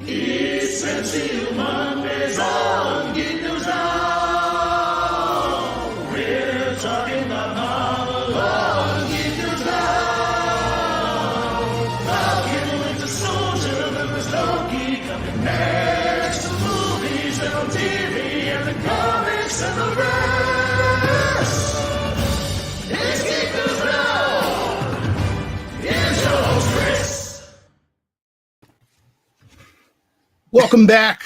It's MCU Mondays on Geek News Now. We're talking about Marvel on Geek News Now. Falcon, Winter Soldier, members Loki coming next. The movies and on TV and the comics and the rest. It's Geek News Now. Here's your host, Chris. Welcome back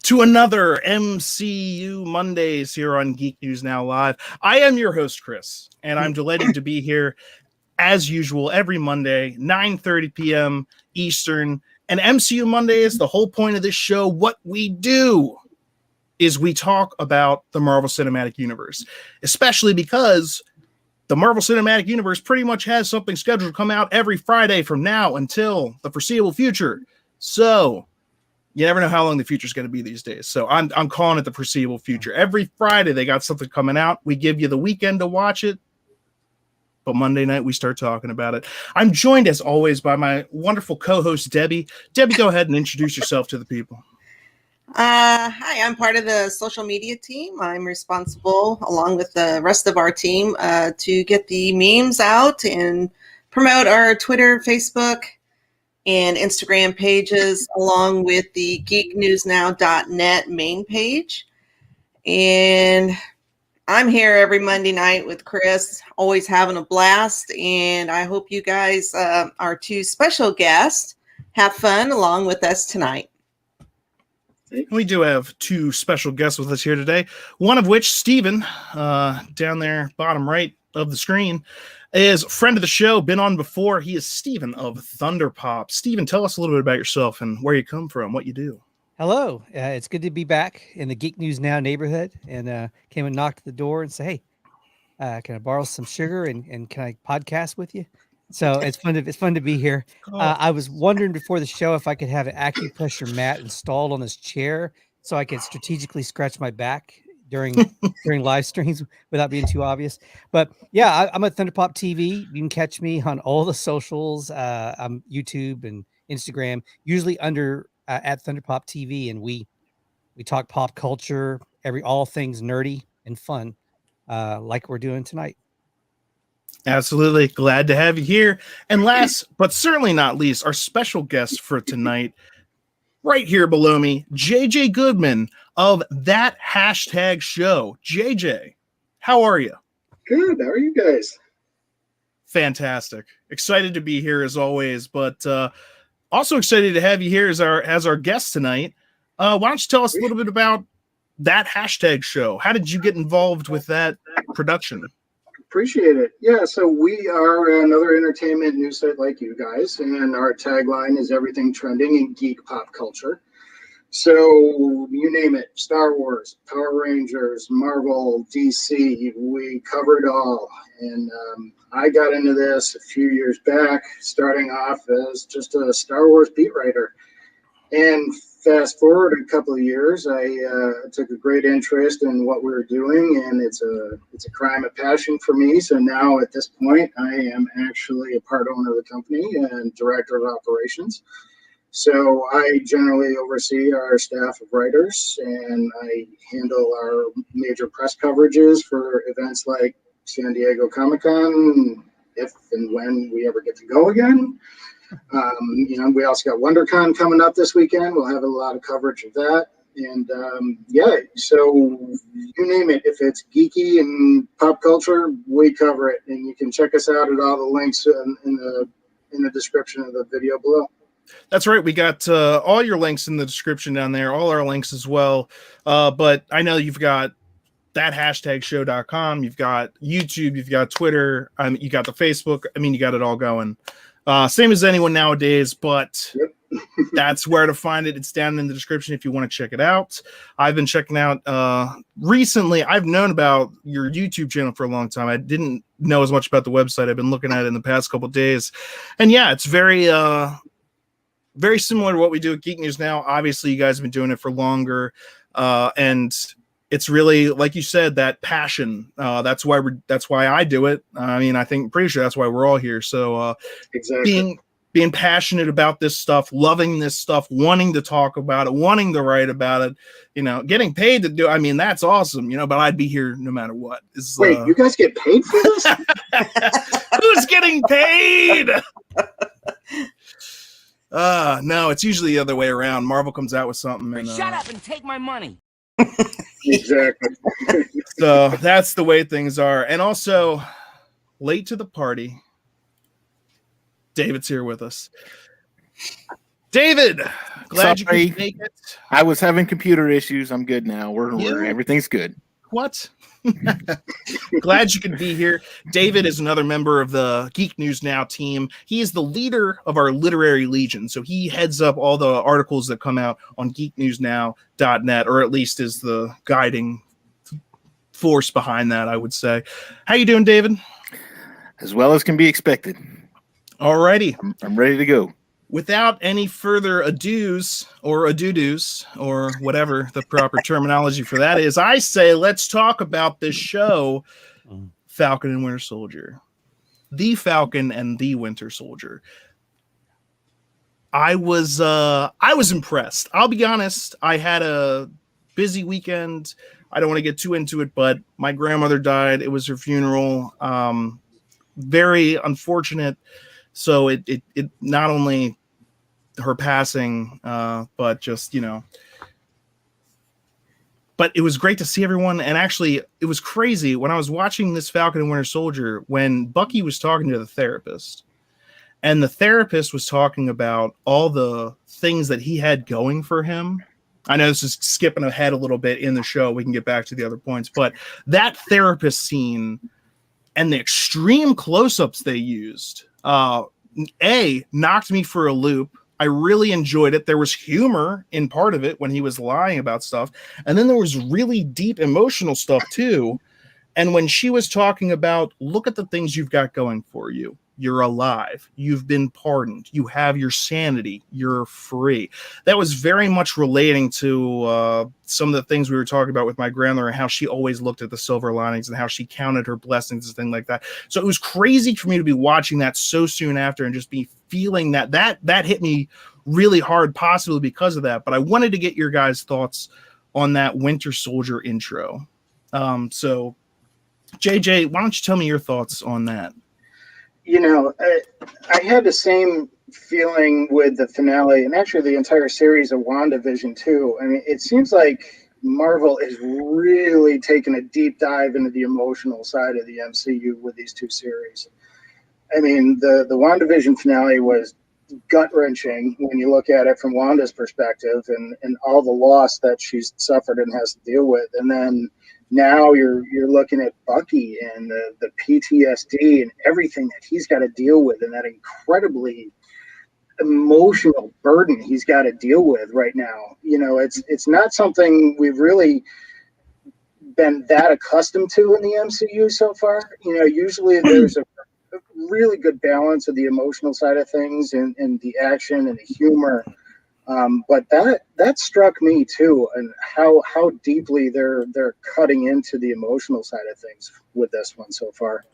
to another MCU Mondays here on Geek News Now Live. I am your host, Chris, and I'm delighted to be here as usual every Monday, 9:30 p.m. Eastern. And MCU Mondays, the whole point of this show, what we do is we talk about the Marvel Cinematic Universe, especially because the Marvel Cinematic Universe pretty much has something scheduled to come out every Friday from now until the foreseeable future. So you never know how long the future is going to be these days. So I'm calling it the foreseeable future. Every Friday they got something coming out. We give you the weekend to watch it, but Monday night we start talking about it. I'm joined as always by my wonderful co-host Debbie. Debbie, go ahead and introduce yourself to the people. Hi, I'm part of the social media team. I'm responsible, along with the rest of our team, to get the memes out and promote our Twitter, Facebook, and Instagram pages, along with the geeknewsnow.net main page. And I'm here every Monday night with Chris, always having a blast. And I hope you guys, our two special guests, have fun along with us tonight. We do have two special guests with us here today, one of which, Steven, down there, bottom right of the screen, is a friend of the show, been on before. He is Steven of Thunderpop. Steven, tell us a little bit about yourself and where you come from, what you do. Hello. It's good to be back in the Geek News Now neighborhood, and came and knocked at the door and say, hey, can I borrow some sugar and can I podcast with you? So it's fun to be here. Cool. I was wondering before the show if I could have an acupressure mat installed on this chair so I could strategically scratch my back during live streams without being too obvious. But yeah, I'm at Thunderpop TV. You can catch me on all the socials. I'm YouTube and Instagram, usually under at Thunderpop TV, and we talk pop culture, all things nerdy and fun, like we're doing tonight. Absolutely. Glad to have you here. And last, but certainly not least, our special guest for tonight, right here below me, JJ Goodman of That Hashtag Show. JJ, how are you? Good. How are you guys? Fantastic. Excited to be here as always, but also excited to have you here as our guest tonight. Why don't you tell us a little bit about That Hashtag Show? How did you get involved with that production? Appreciate it. Yeah, so we are another entertainment news site like you guys, and our tagline is everything trending in geek pop culture. So you name it, Star Wars, Power Rangers, Marvel, DC, we cover it all. And I got into this a few years back, starting off as just a Star Wars beat writer. And fast forward a couple of years, I took a great interest in what we were doing, and it's a crime of passion for me. So now at this point, I am actually a part owner of the company and director of operations. So I generally oversee our staff of writers, and I handle our major press coverages for events like San Diego Comic-Con, if and when we ever get to go again. We also got WonderCon coming up this weekend. We'll have a lot of coverage of that. And so you name it. If it's geeky and pop culture, we cover it. And you can check us out at all the links in the description of the video below. That's right. We got all your links in the description down there, all our links as well. But I know you've got thathashtagshow.com. You've got YouTube. You've got Twitter. You got the Facebook. I mean, you got it all going. Same as anyone nowadays, but That's where to find it. It's down in the description if you want to check it out. I've been checking out recently. I've known about your YouTube channel for a long time. I didn't know as much about the website. I've been looking at it in the past couple of days. And yeah, it's very similar to what we do at Geek News Now. Obviously, you guys have been doing it for longer. And it's really, like you said, that passion. That's why I do it. I mean, pretty sure that's why we're all here. So Exactly. being passionate about this stuff, loving this stuff, wanting to talk about it, wanting to write about it, getting paid to do. I mean, that's awesome, but I'd be here no matter what. Wait, you guys get paid for this? Who's getting paid? No, it's usually the other way around. Marvel comes out with something and Shut up and take my money. Exactly. So that's the way things are. And also, late to the party, David's here with us. David, glad you could make it. I was having computer issues. I'm good now. Everything's good. What? Glad you could be here. David is another member of the Geek News Now team. He is the leader of our literary legion. So he heads up all the articles that come out on geeknewsnow.net, or at least is the guiding force behind that, I would say. How you doing, David? As well as can be expected. Alrighty. I'm ready to go. Without any further ados or adoo-doos or whatever the proper terminology for that is, I say let's talk about this show, Falcon and Winter Soldier. The Falcon and the Winter Soldier. I was impressed. I'll be honest. I had a busy weekend. I don't want to get too into it, but my grandmother died. It was her funeral. Very unfortunate. So it not only her passing, but just, but it was great to see everyone. And actually it was crazy when I was watching this Falcon and Winter Soldier, when Bucky was talking to the therapist, and the therapist was talking about all the things that he had going for him. I know this is skipping ahead a little bit in the show. We can get back to the other points, but that therapist scene and the extreme close-ups they used, knocked me for a loop. I really enjoyed it. There was humor in part of it when he was lying about stuff. And then there was really deep emotional stuff too. And when she was talking about, look at the things you've got going for you. You're alive. You've been pardoned. You have your sanity. You're free. That was very much relating to some of the things we were talking about with my grandmother, and how she always looked at the silver linings and how she counted her blessings and things like that. So it was crazy for me to be watching that so soon after and just be feeling that hit me really hard, possibly because of that. But I wanted to get your guys' thoughts on that Winter Soldier intro. So JJ, why don't you tell me your thoughts on that? I had the same feeling with the finale, and actually the entire series of WandaVision too. I mean, it seems like Marvel is really taking a deep dive into the emotional side of the MCU with these two series. I mean, the WandaVision finale was gut-wrenching when you look at it from Wanda's perspective, and all the loss that she's suffered and has to deal with. And then now you're looking at Bucky and the PTSD and everything that he's got to deal with, and that incredibly emotional burden he's got to deal with right now. It's not something we've really been that accustomed to in the MCU so far. Usually there's a really good balance of the emotional side of things and the action and the humor. But that struck me too, and how deeply they're cutting into the emotional side of things with this one so far.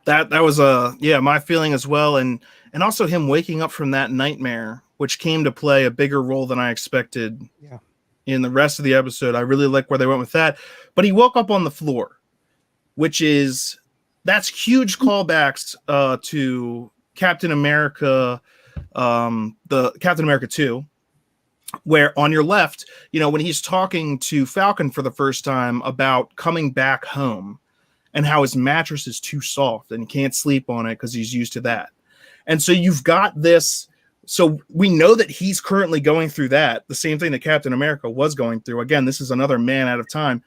That was my feeling as well, and also him waking up from that nightmare, which came to play a bigger role than I expected. Yeah. In the rest of the episode, I really like where they went with that. But he woke up on the floor, that's huge callbacks to Captain America. The Captain America 2, where on your left, when he's talking to Falcon for the first time about coming back home and how his mattress is too soft and he can't sleep on it because he's used to that. And so you've got this So we know that he's currently going through that, the same thing that Captain America was going through. Again, this is another man out of time.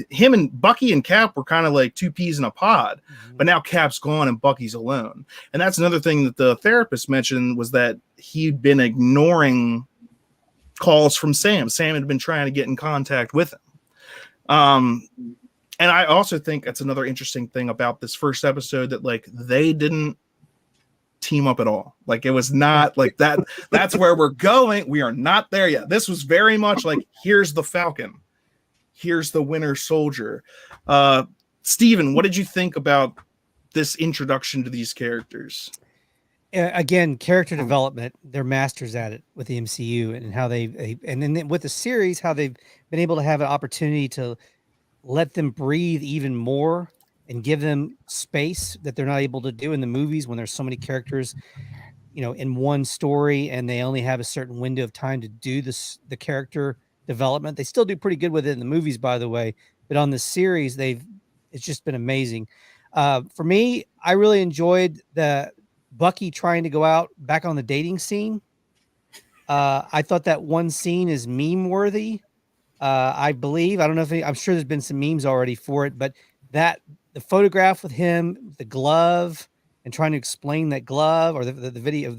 Him and Bucky and Cap were kind of like two peas in a pod, but now Cap's gone and Bucky's alone. And that's another thing that the therapist mentioned, was that he'd been ignoring calls from Sam. Sam had been trying to get in contact with him. And I also think that's another interesting thing about this first episode, that like they didn't team up at all. Like it was not like that. That's where we're going. We are not there yet. This was very much like, here's the Falcon, here's the Winter Soldier. Steven, what did you think about this introduction to these characters? Again, character development, they're masters at it with the MCU, and how and then with the series, how they've been able to have an opportunity to let them breathe even more and give them space that they're not able to do in the movies, when there's so many characters, in one story, and they only have a certain window of time to do the character development. They still do pretty good with it in the movies, by the way, but on the series, it's just been amazing. For me, I really enjoyed the Bucky trying to go out back on the dating scene. I thought that one scene is meme worthy. I believe, I don't know if I'm sure there's been some memes already for it, but the photograph with him, the glove, and trying to explain that glove, or the video of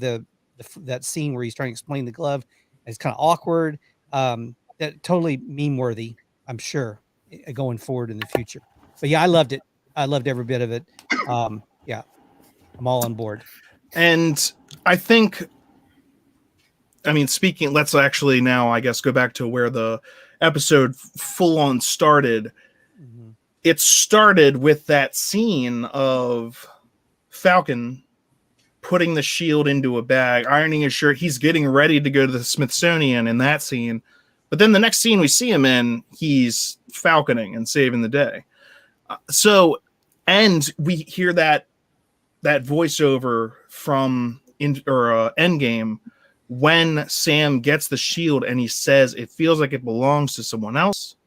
that scene where he's trying to explain the glove, and it's kind of awkward. That totally meme worthy, I'm sure, going forward in the future. But yeah, I loved it. I loved every bit of it. Yeah, I'm all on board. And I think, speaking, let's actually now, I guess, go back to where the episode full on started. Mm-hmm. It started with that scene of Falcon putting the shield into a bag, ironing his shirt. He's getting ready to go to the Smithsonian in that scene. But then the next scene we see him in, he's falconing and saving the day. And we hear that voiceover from Endgame, when Sam gets the shield and he says it feels like it belongs to someone else,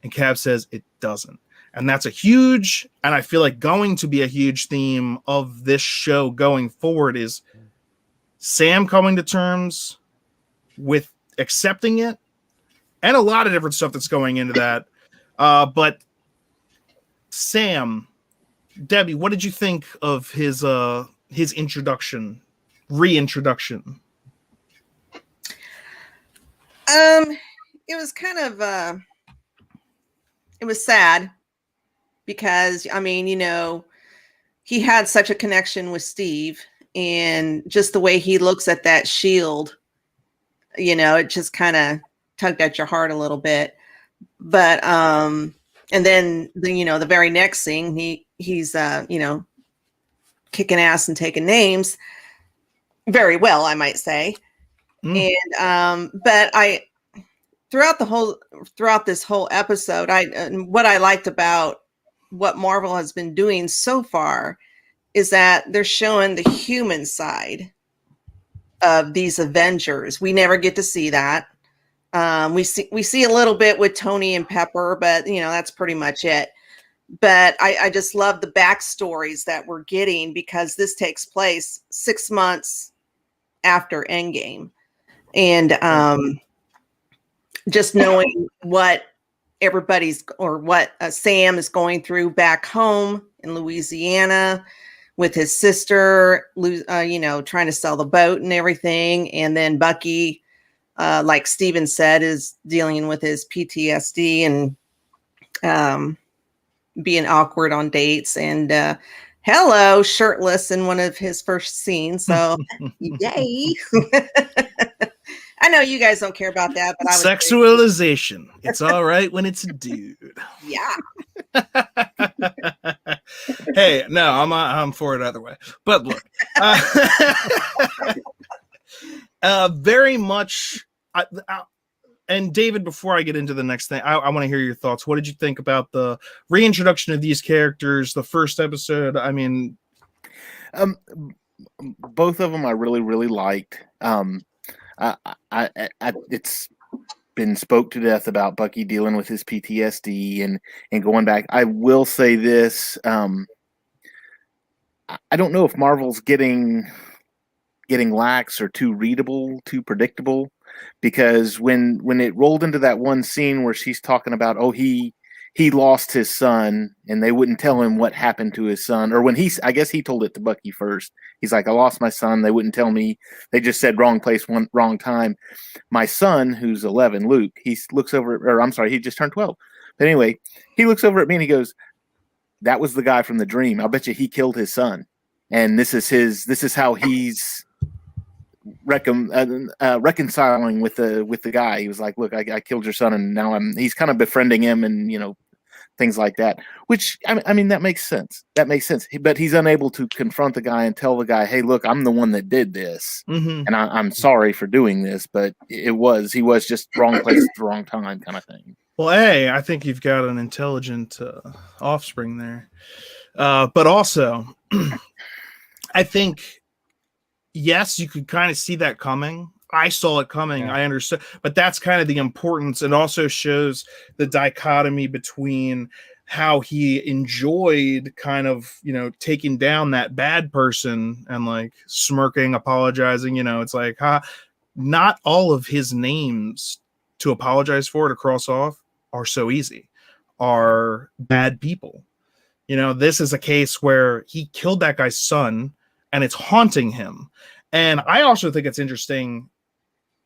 and Cap says it doesn't. And that's a huge, and I feel like going to be a huge theme of this show going forward, is Sam coming to terms with accepting it, and a lot of different stuff that's going into that. But Sam, Debbie, what did you think of his reintroduction? It was kind of it was sad, because he had such a connection with Steve, and just the way he looks at that shield, it just kind of tugged at your heart a little bit. But and then the very next thing, he's kicking ass and taking names very well, I might say. And but throughout this whole episode, what I liked about what Marvel has been doing so far is that they're showing the human side of these Avengers. We never get to see that. We see a little bit with Tony and Pepper, but that's pretty much it. But I just love the backstories that we're getting, because this takes place 6 months after Endgame. And just knowing what Sam is going through back home in Louisiana with his sister, trying to sell the boat and everything. And then Bucky, like Steven said, is dealing with his PTSD and being awkward on dates, and hello, shirtless in one of his first scenes. So yay. I know you guys don't care about that, but sexualization. It's all right when it's a dude. Yeah. Hey, no, I'm for it either way. But look, very much. And David, before I get into the next thing, I want to hear your thoughts. What did you think about the reintroduction of these characters? The first episode. Both of them I really, really liked. It's been spoke to death about Bucky dealing with his PTSD and going back. I will say this: I don't know if Marvel's getting getting lax or too readable, too predictable. Because when it rolled into that one scene where she's talking about, oh, he lost his son and they wouldn't tell him what happened to his son, or when I guess he told it to Bucky first. He's like, I lost my son. They wouldn't tell me. They just said wrong place, wrong time. My son, who's 11, Luke, he looks over, or I'm sorry, he just turned 12. But anyway, he looks over at me and he goes, that was the guy from the dream. I'll bet you he killed his son. And this is how he's reconciling with the guy. He was like, look, I killed your son, and now he's kind of befriending him, and things like that, which I mean that makes sense. But he's unable to confront the guy and tell the guy, hey, look, I'm the one that did this, and I'm sorry for doing this, but he was just wrong place at the wrong time kind of thing. Well, hey, I think you've got an intelligent offspring there, but also I think, yes, you could kind of see that coming. I saw it coming. Yeah. I understood. But that's kind of the importance. It also shows the dichotomy between how he enjoyed kind of, taking down that bad person and like smirking, apologizing. It's like, not all of his names to apologize for, to cross off, are so easy, are bad people. This is a case where he killed that guy's son, and it's haunting him. And I also think it's interesting,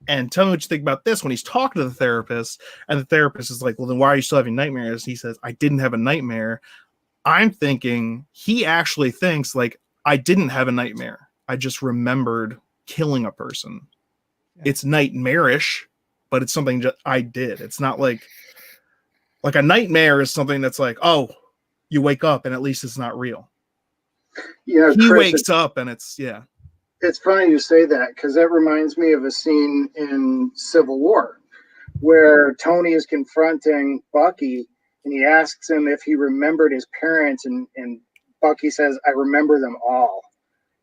and tell me what you think about this, when he's talking to the therapist, and the therapist is like, well, then why are you still having nightmares? He says, I didn't have a nightmare. I'm thinking he actually thinks, like, I didn't have a nightmare. I just remembered killing a person. Yeah. It's nightmarish, but it's something that I did. It's not like a nightmare is something that's like, oh, you wake up and at least it's not real. Yeah, he wakes up and it's, yeah. It's funny you say that, because that reminds me of a scene in Civil War where Tony is confronting Bucky and he asks him if he remembered his parents, and Bucky says, I remember them all.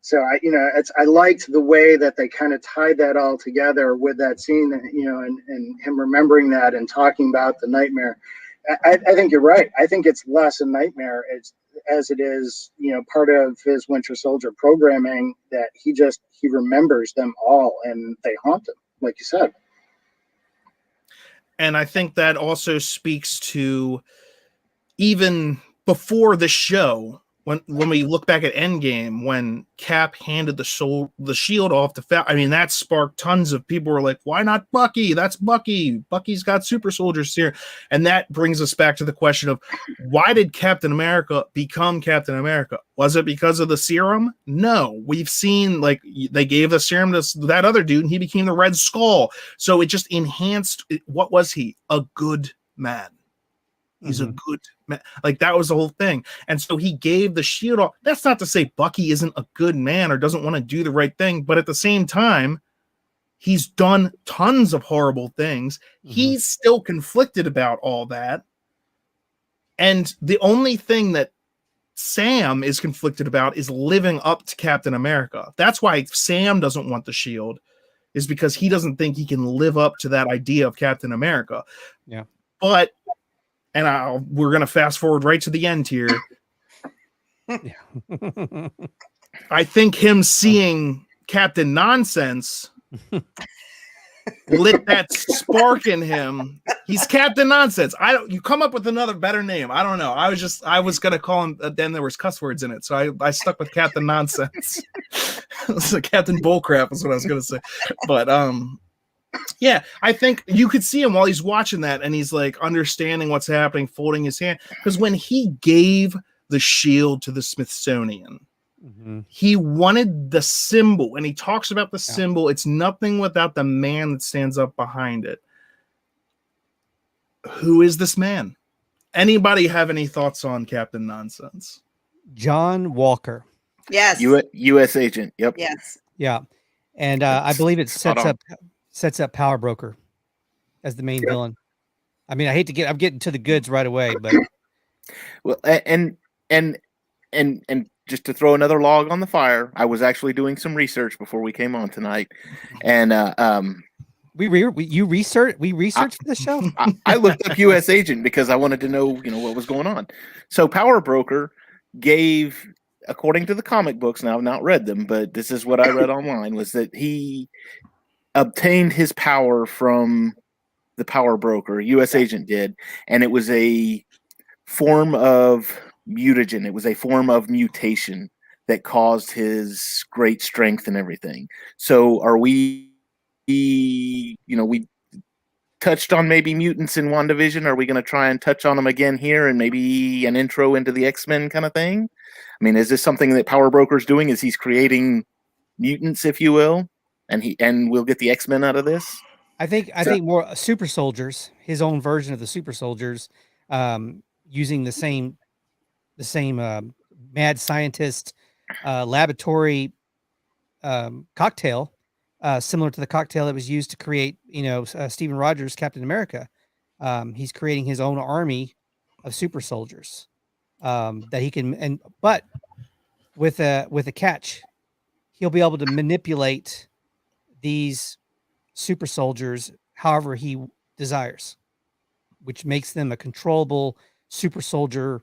So I liked the way that they kind of tied that all together with that scene, and him remembering that and talking about the nightmare. I think you're right. I think it's less a nightmare as it is, part of his Winter Soldier programming, that he remembers them all and they haunt him, like you said. And I think that also speaks to, even before the show, when we look back at Endgame, when Cap handed the shield off to Falcon, I mean, that sparked tons of people were like, why not Bucky? That's Bucky. Bucky's got super soldiers here. And that brings us back to the question of, why did Captain America become Captain America? Was it because of the serum? No. We've seen, like, they gave the serum to that other dude and he became the Red Skull. So it just enhanced. What was he? A good man. He's a good man. Like, that was the whole thing. And so he gave the shield off. That's not to say Bucky isn't a good man or doesn't want to do the right thing, but at the same time, he's done tons of horrible things. He's still conflicted about all that. And the only thing that Sam is conflicted about is living up to Captain America. That's why Sam doesn't want the shield, is because he doesn't think he can live up to that idea of Captain America. Yeah. But we're going to fast forward right to the end here. I think him seeing Captain Nonsense lit that spark in him. He's Captain Nonsense. You come up with another better name. I don't know. I was going to call him, then there was cuss words in it. So I stuck with Captain Nonsense. So Captain Bullcrap is what I was going to say. But, yeah, I think you could see him while he's watching that, and he's like understanding what's happening, folding his hand. Because when he gave the shield to the Smithsonian, he wanted the symbol, and he talks about the symbol. It's nothing without the man that stands up behind it. Who is this man? Anybody have any thoughts on Captain Nonsense? John Walker. Yes. U.S. agent. Yep. Yes. Yeah, and I believe it sets up Power Broker as the main villain. I mean, I'm getting to the goods right away, but well, and just to throw another log on the fire, I was actually doing some research before we came on tonight, and we researched for the show. I looked up U.S. agent because I wanted to know, what was going on. So Power Broker gave according to the comic books, now I've not read them, but this is what I read online, was that he obtained his power from the power broker, U.S. agent did, and it was a form of mutagen. It was a form of mutation that caused his great strength and everything. So are we, we touched on maybe mutants in WandaVision. Are we going to try and touch on them again here and maybe an intro into the X-Men kind of thing? I mean, is this something that Power Broker's doing? Is he's creating mutants, if you will, and we'll get the X-Men out of this? I think more super soldiers, his own version of the super soldiers, using the same mad scientist laboratory cocktail, similar to the cocktail that was used to create, Stephen Rogers, Captain America. He's creating his own army of super soldiers that he can, but with a catch, he'll be able to manipulate these super soldiers however he desires, which makes them a controllable super soldier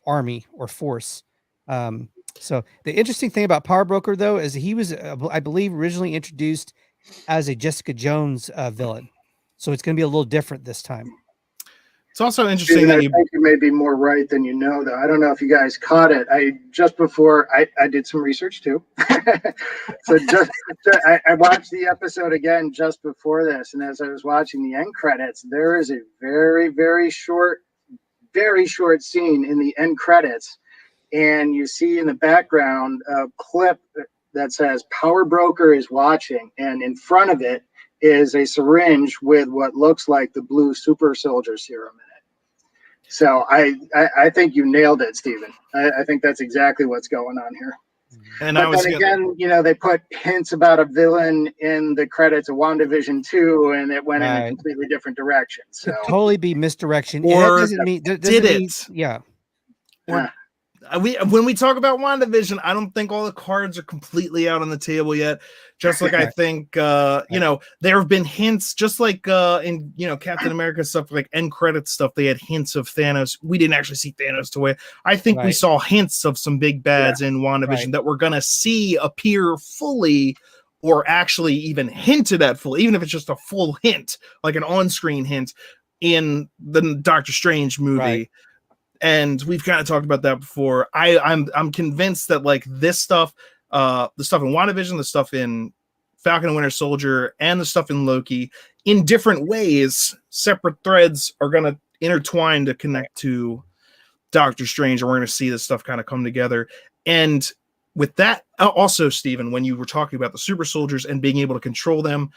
army or force. So the interesting thing about Power Broker, though, is he was, I believe, originally introduced as a Jessica Jones villain. So it's going to be a little different this time. It's also interesting Steven, that I think you may be more right than you know, though. I don't know if you guys caught it. I did some research too. I watched the episode again just before this, and as I was watching the end credits, there is a very, very short scene in the end credits, and you see in the background a clip that says "Power Broker is watching," and in front of it is a syringe with what looks like the blue super soldier serum in it. So I think you nailed it, Stephen. I think that's exactly what's going on here. And but then again, they put hints about a villain in the credits of WandaVision 2, and it went in a completely different direction. So could totally be misdirection. Or did it? Yeah. When we talk about WandaVision, I don't think all the cards are completely out on the table yet. Just like I think, there have been hints, just like in Captain America stuff, like end credit stuff, they had hints of Thanos. We didn't actually see Thanos to it. I think we saw hints of some big bads in WandaVision that we're gonna see appear fully, or actually even hinted at fully, even if it's just a full hint, like an on-screen hint in the Doctor Strange movie. Right. And we've kind of talked about that before. I'm convinced that like this stuff, the stuff in WandaVision, the stuff in Falcon and Winter Soldier, and the stuff in Loki, in different ways, separate threads are going to intertwine to connect to Doctor Strange, and we're going to see this stuff kind of come together. And with that, also, Stephen, when you were talking about the super soldiers and being able to control them,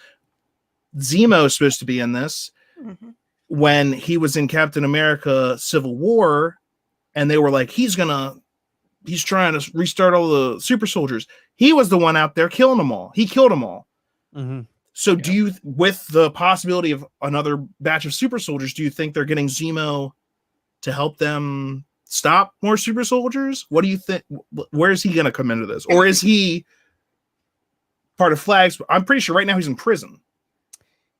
Zemo is supposed to be in this. Mm-hmm. When he was in Captain America Civil War, and they were like, he's trying to restart all the super soldiers. He was the one out there killing them all. He killed them all. Mm-hmm. So do you, with the possibility of another batch of super soldiers, do you think they're getting Zemo to help them stop more super soldiers? What do you think? Where is he going to come into this? Or is he part of Flags? I'm pretty sure right now he's in prison.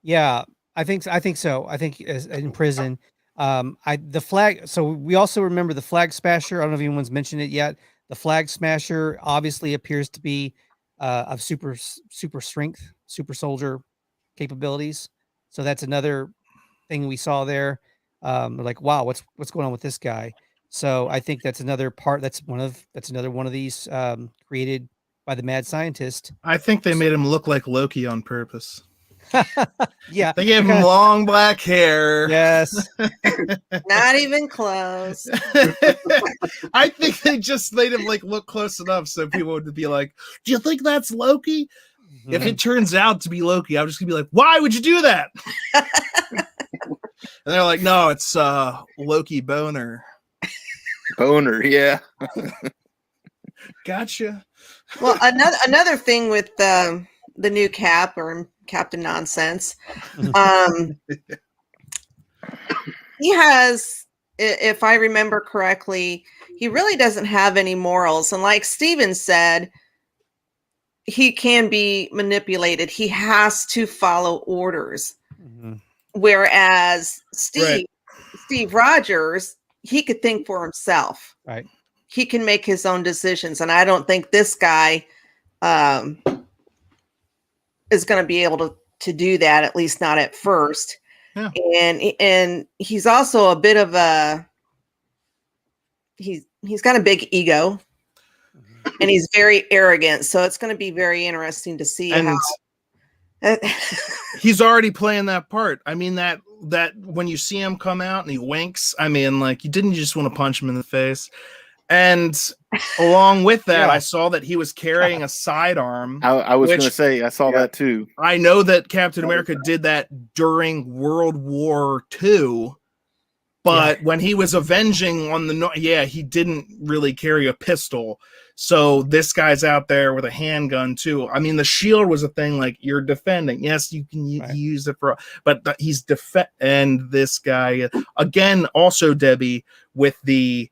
Yeah. I think so. I think in prison, the Flag. So we also remember the Flag Smasher. I don't know if anyone's mentioned it yet. The Flag Smasher obviously appears to be of super strength, super soldier capabilities. So that's another thing we saw there. Like, wow, what's going on with this guy? So I think that's another part. That's another one of these created by the mad scientist. I think they made him look like Loki on purpose. Yeah, they gave him long black hair. Yes. Not even close. I think they just made him like look close enough so people would be like, do you think that's Loki? Mm-hmm. If it turns out to be Loki, I'm just gonna be like, why would you do that? And they're like, no, it's Loki Boner. Boner, yeah. Gotcha. Well, another thing with the new Cap or Captain Nonsense, he has, if I remember correctly, he really doesn't have any morals. And like Steven said, he can be manipulated. He has to follow orders. Mm-hmm. Whereas Steve Rogers, he could think for himself. Right. he can make his own decisions, and I don't think this guy is going to be able to do that, at least not at first. Yeah. And he's also a bit of a he's got a big ego, and he's very arrogant. So it's going to be very interesting to see And how. he's already playing that part. I mean, that when you see him come out and he winks, I mean, like, you didn't just want to punch him in the face. And along with that, Yeah. I saw that he was carrying a sidearm. I was going to Which- say, I saw that too. I know that Captain America did that during World War II, but when he was avenging on he didn't really carry a pistol. So this guy's out there with a handgun too. I mean, the shield was a thing, like, you're defending. Yes, you can use it for, but he's and this guy again, also Debbie, with the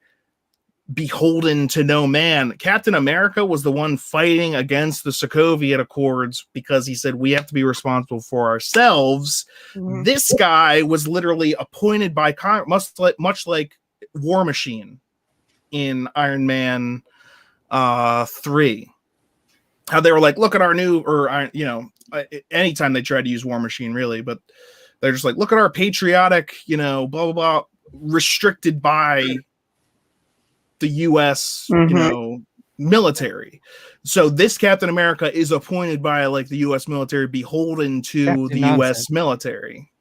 beholden to no man. Captain America was the one fighting against the Sokovia Accords because he said we have to be responsible for ourselves. Mhm. This guy was literally appointed by Congress, much like War Machine in Iron Man 3. How they were like, look at our new, or anytime they tried to use War Machine, really, but they're just like, look at our patriotic, blah blah blah, restricted by the U.S. Military. So this Captain America is appointed by, like, the U.S. military, beholden to Captain the Nonsense. U.S. military.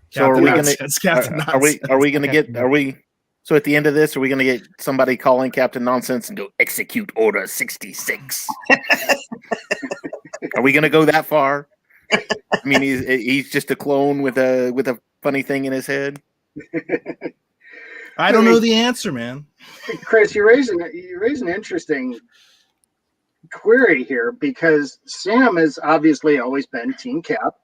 So are we going to? Are we so at the end of this, are we going to get somebody calling Captain Nonsense and go execute Order 66? Are we going to go that far? I mean, he's just a clone with a funny thing in his head. I don't know the answer, man. Chris, you raise an interesting query here, because Sam has obviously always been Team Cap.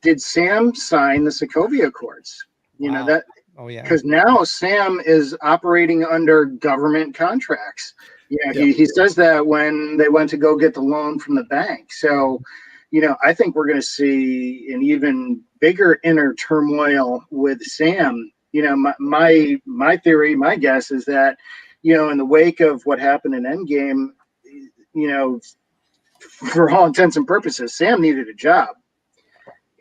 Did Sam sign the Sokovia Accords? You know that. Oh yeah. Because now Sam is operating under government contracts. He says that when they went to go get the loan from the bank. So, I think we're going to see an even bigger inner turmoil with Sam. My theory, my guess is that, in the wake of what happened in Endgame, for all intents and purposes, Sam needed a job.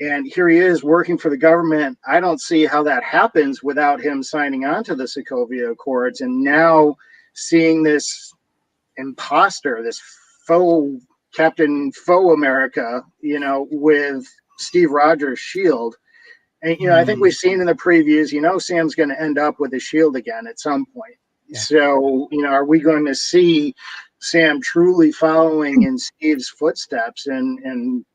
And here he is working for the government. I don't see how that happens without him signing on to the Sokovia Accords. And now seeing this imposter, this Captain Faux America, with Steve Rogers' shield. And, I think we've seen in the previews, Sam's going to end up with a shield again at some point. Yeah. So, are we going to see Sam truly following in Steve's footsteps and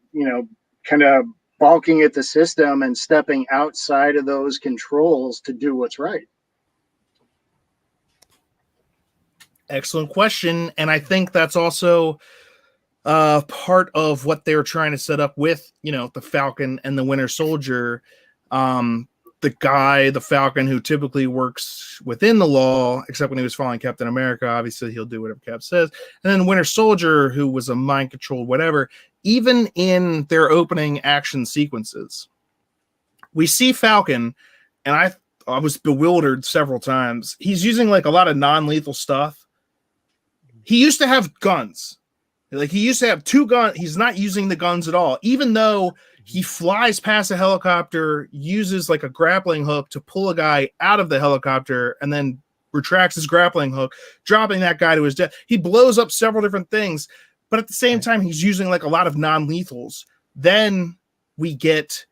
kind of balking at the system and stepping outside of those controls to do what's right? Excellent question. And I think that's also part of what they're trying to set up with, the Falcon and the Winter Soldier. The Falcon, who typically works within the law, except when he was following Captain America, obviously he'll do whatever Cap says. And then Winter Soldier, who was a mind controlled whatever. Even in their opening action sequences, we see Falcon, and I was bewildered several times. He's using, like, a lot of non-lethal stuff. He used to have guns. Like, he used to have 2 guns. He's not using the guns at all, even though he flies past a helicopter, uses, like, a grappling hook to pull a guy out of the helicopter, and then retracts his grappling hook, dropping that guy to his death. He blows up several different things, but at the same time, he's using, like, a lot of non-lethals. Then we get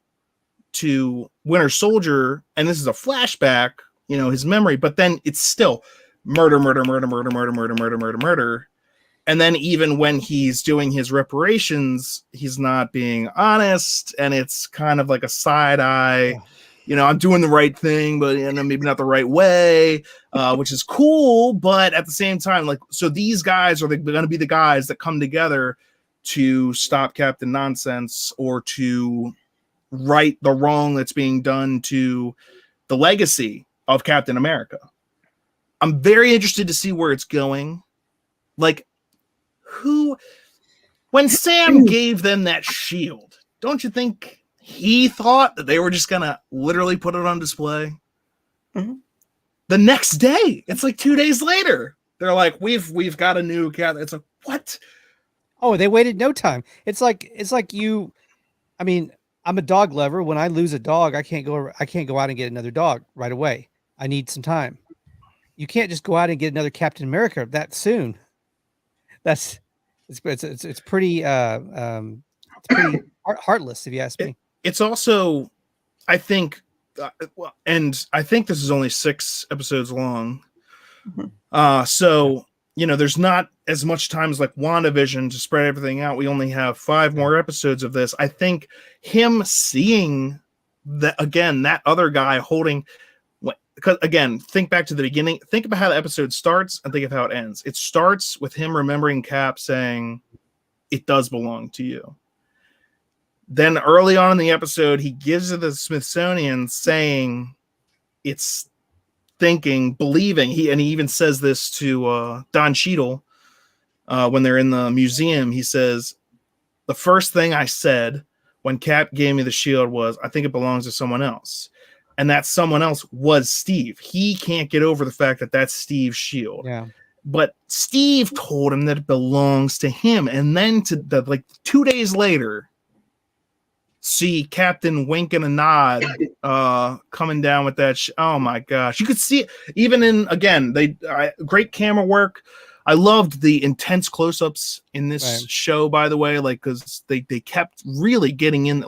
to Winter Soldier, and this is a flashback, his memory, but then it's still murder. And then even when he's doing his reparations, he's not being honest, and it's kind of like a side eye. I'm doing the right thing, but maybe not the right way, which is cool. But at the same time, like, so these guys are going to be the guys that come together to stop Captain Nonsense, or to right the wrong that's being done to the legacy of Captain America. I'm very interested to see where it's going. Like, when Sam gave them that shield, don't you think he thought that they were just gonna literally put it on display? Mm-hmm. the next day. It's like 2 days later. They're like, we've got a new cat. It's like, what? Oh, they waited no time. It's like you. I mean, I'm a dog lover. When I lose a dog, I can't go out and get another dog right away. I need some time. You can't just go out and get another Captain America that soon. It's pretty heartless, if you ask me. It's also, I think, and I think this is only 6 episodes long. So, there's not as much time as like WandaVision to spread everything out. We only have 5 more episodes of this. I think him seeing that other guy holding, because again, think back to the beginning. Think about how the episode starts and think of how it ends. It starts with him remembering Cap saying, "It does belong to you." Then early on in the episode, he gives it to the Smithsonian saying, "It's believing." He even says this to Don Cheadle when they're in the museum. He says, "The first thing I said when Cap gave me the shield was, I think it belongs to someone else." And that someone else was Steve. He can't get over the fact that that's Steve's shield. Yeah. But Steve told him that it belongs to him. And then 2 days later, see Captain wink and a nod coming down with that. Oh my gosh. You could see it even in, again, great camera work. I loved the intense close-ups in this show, by the way, because they kept really getting in,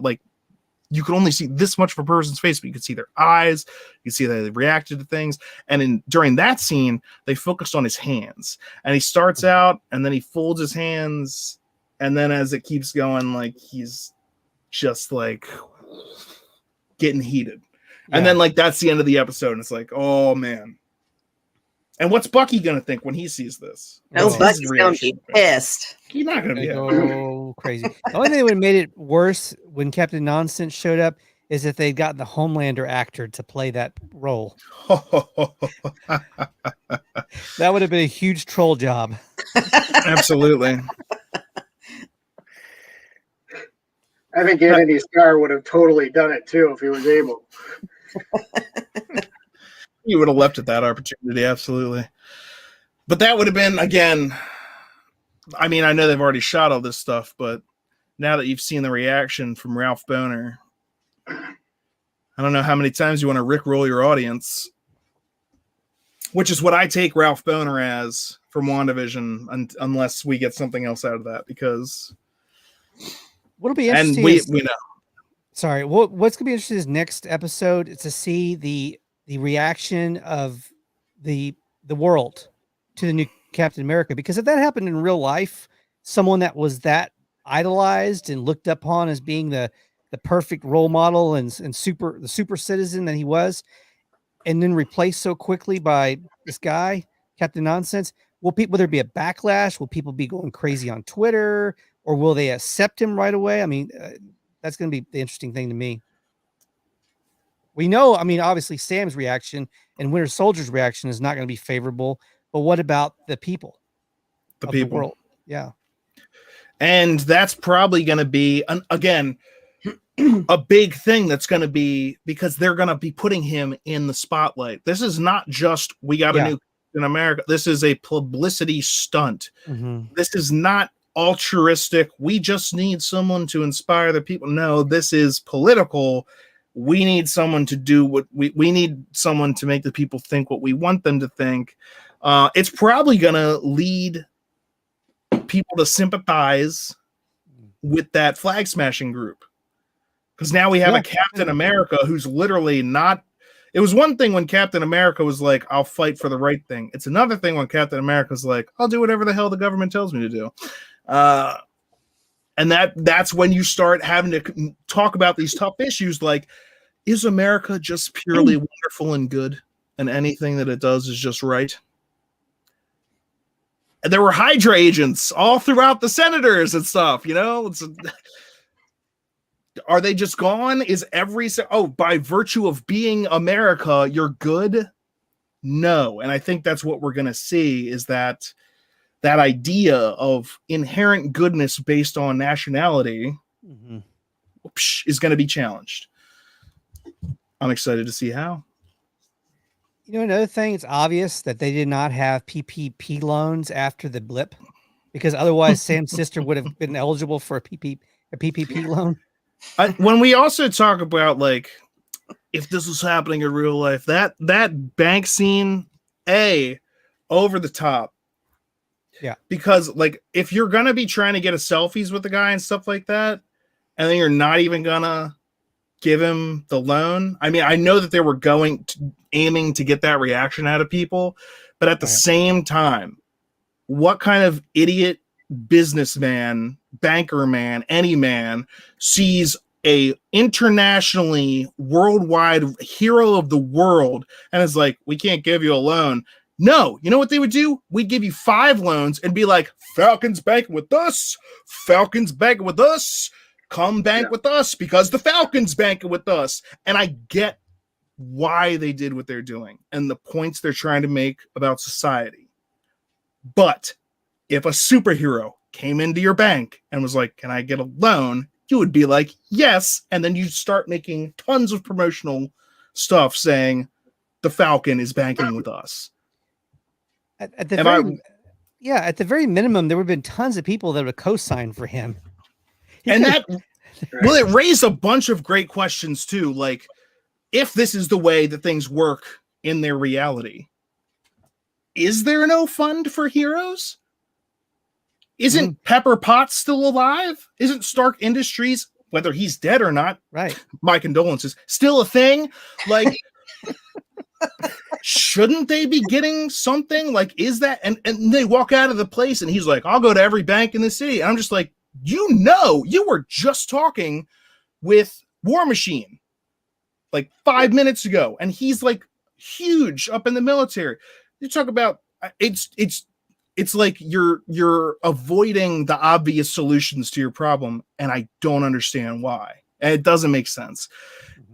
you could only see this much of a person's face, but you could see their eyes. You could see that they reacted to things. And during that scene, they focused on his hands. And he starts out, and then he folds his hands. And then as it keeps going, he's just getting heated. Yeah. And then that's the end of the episode. And it's like, oh man. And what's Bucky gonna think when he sees this? Bucky's gonna be pissed. He's not gonna be go crazy. The only thing that would have made it worse when Captain Nonsense showed up is if they'd gotten the Homelander actor to play that role. That would have been a huge troll job. Absolutely. I think Anthony Starr would have totally done it too if he was able. You would have left at that opportunity, absolutely. But that would have been, again, I mean, I know they've already shot all this stuff, but now that you've seen the reaction from Ralph Bohner, I don't know how many times you want to rickroll your audience, which is what I take Ralph Bohner as from WandaVision, unless we get something else out of that, because... What'll be interesting and we know. Sorry, what's going to be interesting is next episode is to see the reaction of the world to the new Captain America, because if that happened in real life, someone that was that idolized and looked upon as being the perfect role model and the super citizen that he was, and then replaced so quickly by this guy, Captain Nonsense, will there be a backlash? Will people be going crazy on Twitter, or will they accept him right away? I mean, that's going to be the interesting thing to me. We know, I mean, obviously Sam's reaction and Winter Soldier's reaction is not going to be favorable, but what about the people? The world? Yeah. And that's probably going to be, again, a big thing that's going to be, because they're going to be putting him in the spotlight. This is not just, we got a new in America. This is a publicity stunt. Mm-hmm. This is not altruistic. We just need someone to inspire the people. No, this is political. We need someone to do what we need someone to make the people think what we want them to think. It's probably going to lead people to sympathize with that flag smashing group. Because now we have a Captain America who's literally not. It was one thing when Captain America was like, I'll fight for the right thing. It's another thing when Captain America's like, I'll do whatever the hell the government tells me to do. And that's when you start having to talk about these tough issues like, is America just purely wonderful and good, and anything that it does is just right? And there were Hydra agents all throughout the senators and stuff, are they just gone? Is by virtue of being America, you're good? No. And I think that's what we're going to see, is that idea of inherent goodness based on nationality is going to be challenged. I'm excited to see how. Another thing, it's obvious that they did not have PPP loans after the blip, because otherwise Sam's sister would have been eligible for a PPP loan. When we also talk about like if this was happening in real life, that bank scene, over the top. Yeah. Because like if you're gonna be trying to get a selfies with the guy and stuff like that, and then you're not even gonna give him the loan. I mean, I know that they were aiming to get that reaction out of people, but at the same time, what kind of idiot businessman, banker man, any man sees a internationally worldwide hero of the world and is like, we can't give you a loan? No, you know what they would do? We'd give you 5 loans and be like, Falcon's banking with us. Falcon's banking with us. Come bank with us because the Falcon's banking with us. And I get why they did what they're doing and the points they're trying to make about society. But if a superhero came into your bank and was like, can I get a loan? You would be like, yes. And then you start making tons of promotional stuff saying the Falcon is banking with us. At the very minimum, there would have been tons of people that would have co-signed for him. And that, well, it raised a bunch of great questions too. Like, if this is the way that things work in their reality, is there no fund for heroes? Isn't Pepper Potts still alive? Isn't Stark Industries, whether he's dead or not, right? My condolences, still a thing? Like, shouldn't they be getting something? Like, is that? And they walk out of the place and he's like, I'll go to every bank in the city. And I'm just like, you were just talking with War Machine like 5 minutes ago, and he's like huge up in the military. You talk about it's like you're avoiding the obvious solutions to your problem, and I don't understand why. And it doesn't make sense.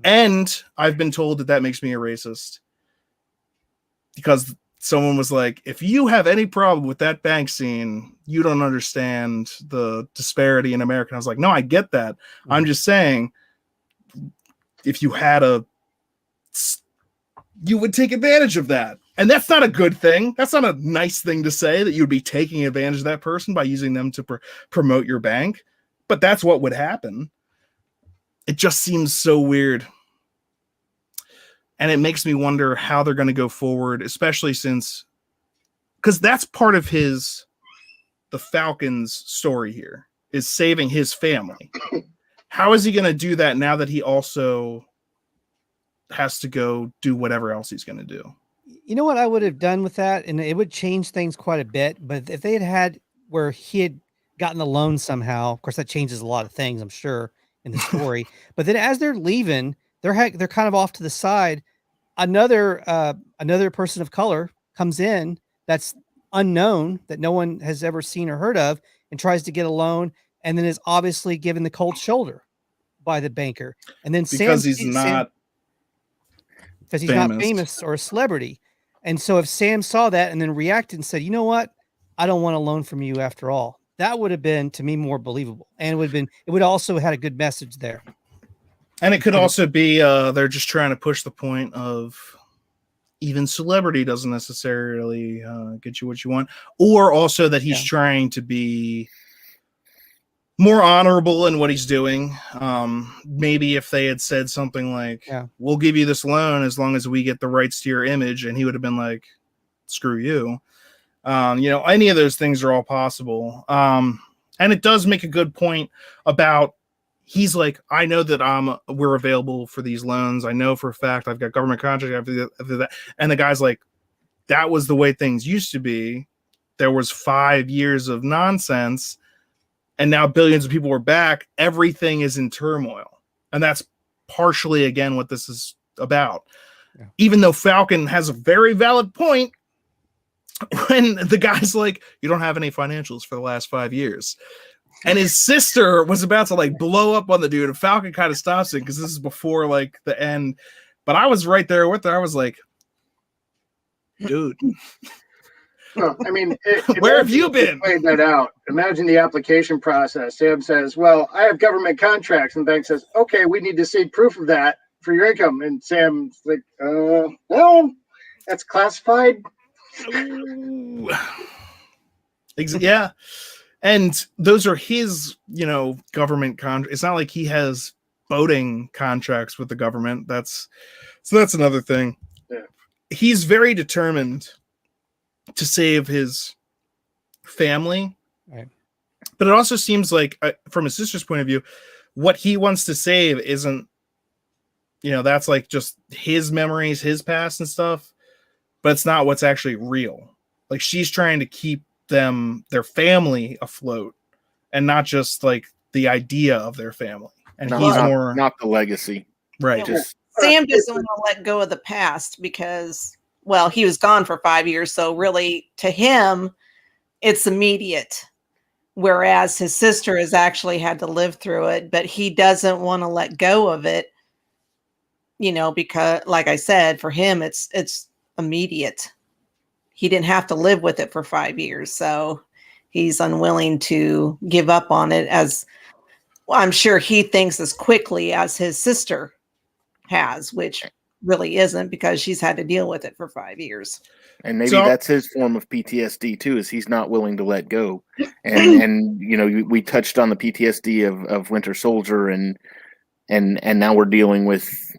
And I've been told that makes me a racist because someone was like, if you have any problem with that bank scene, you don't understand the disparity in America. And I was like, no, I get that. I'm just saying, if you had you would take advantage of that. And that's not a good thing. That's not a nice thing to say, that you'd be taking advantage of that person by using them to promote your bank. But that's what would happen. It just seems so weird. And it makes me wonder how they're going to go forward, especially because that's part of the Falcon's story here, is saving his family. How is he going to do that now that he also has to go do whatever else he's going to do? You know what I would have done with that? And it would change things quite a bit. But if they had where he had gotten the loan somehow, of course, that changes a lot of things, I'm sure, in the story. But then as they're leaving, they're kind of off to the side. Another person of color comes in that's unknown, that no one has ever seen or heard of, and tries to get a loan, and then is obviously given the cold shoulder by the banker. And then because he's not famous or a celebrity. And so if Sam saw that and then reacted and said, you know what, I don't want a loan from you after all, that would have been, to me, more believable. And it would also had a good message there. And it could also be they're just trying to push the point of even celebrity doesn't necessarily get you what you want, or also that he's trying to be more honorable in what he's doing. Maybe if they had said something like, we'll give you this loan as long as we get the rights to your image, and he would have been like, screw you. Any of those things are all possible. And it does make a good point about, he's like, I know that we're available for these loans. I know for a fact I've got government contract after that. And the guy's like, that was the way things used to be. There was 5 years of nonsense, and now billions of people are back. Everything is in turmoil. And that's partially, again, what this is about. Yeah. Even though Falcon has a very valid point when the guy's like, you don't have any financials for the last 5 years. And his sister was about to like blow up on the dude, and Falcon kind of stops it because this is before like the end. But I was right there with her. I was like, dude. Well, I mean, where have you been? Played that out. Imagine the application process. Sam says, well, I have government contracts. And the bank says, okay, we need to see proof of that for your income. And Sam's like, well, That's classified. Ooh. Yeah. And those are his, government contracts. It's not like he has boating contracts with the government. That's another thing. Yeah. He's very determined to save his family. Right. But it also seems like, from his sister's point of view, what he wants to save isn't, that's like just his memories, his past and stuff. But it's not what's actually real. Like, she's trying to keep their family afloat, and not just like the idea of their family. And he's not the legacy, right? Just Sam doesn't want to let go of the past because, well, he was gone for 5 years, so really to him it's immediate, whereas his sister has actually had to live through it, but he doesn't want to let go of it, because, like I said, for him it's immediate. He didn't have to live with it for 5 years, so he's unwilling to give up on it, as well, I'm sure he thinks as quickly as his sister has, which really isn't, because she's had to deal with it for 5 years. And maybe that's his form of PTSD too, is he's not willing to let go. And we touched on the PTSD of Winter Soldier, and now we're dealing with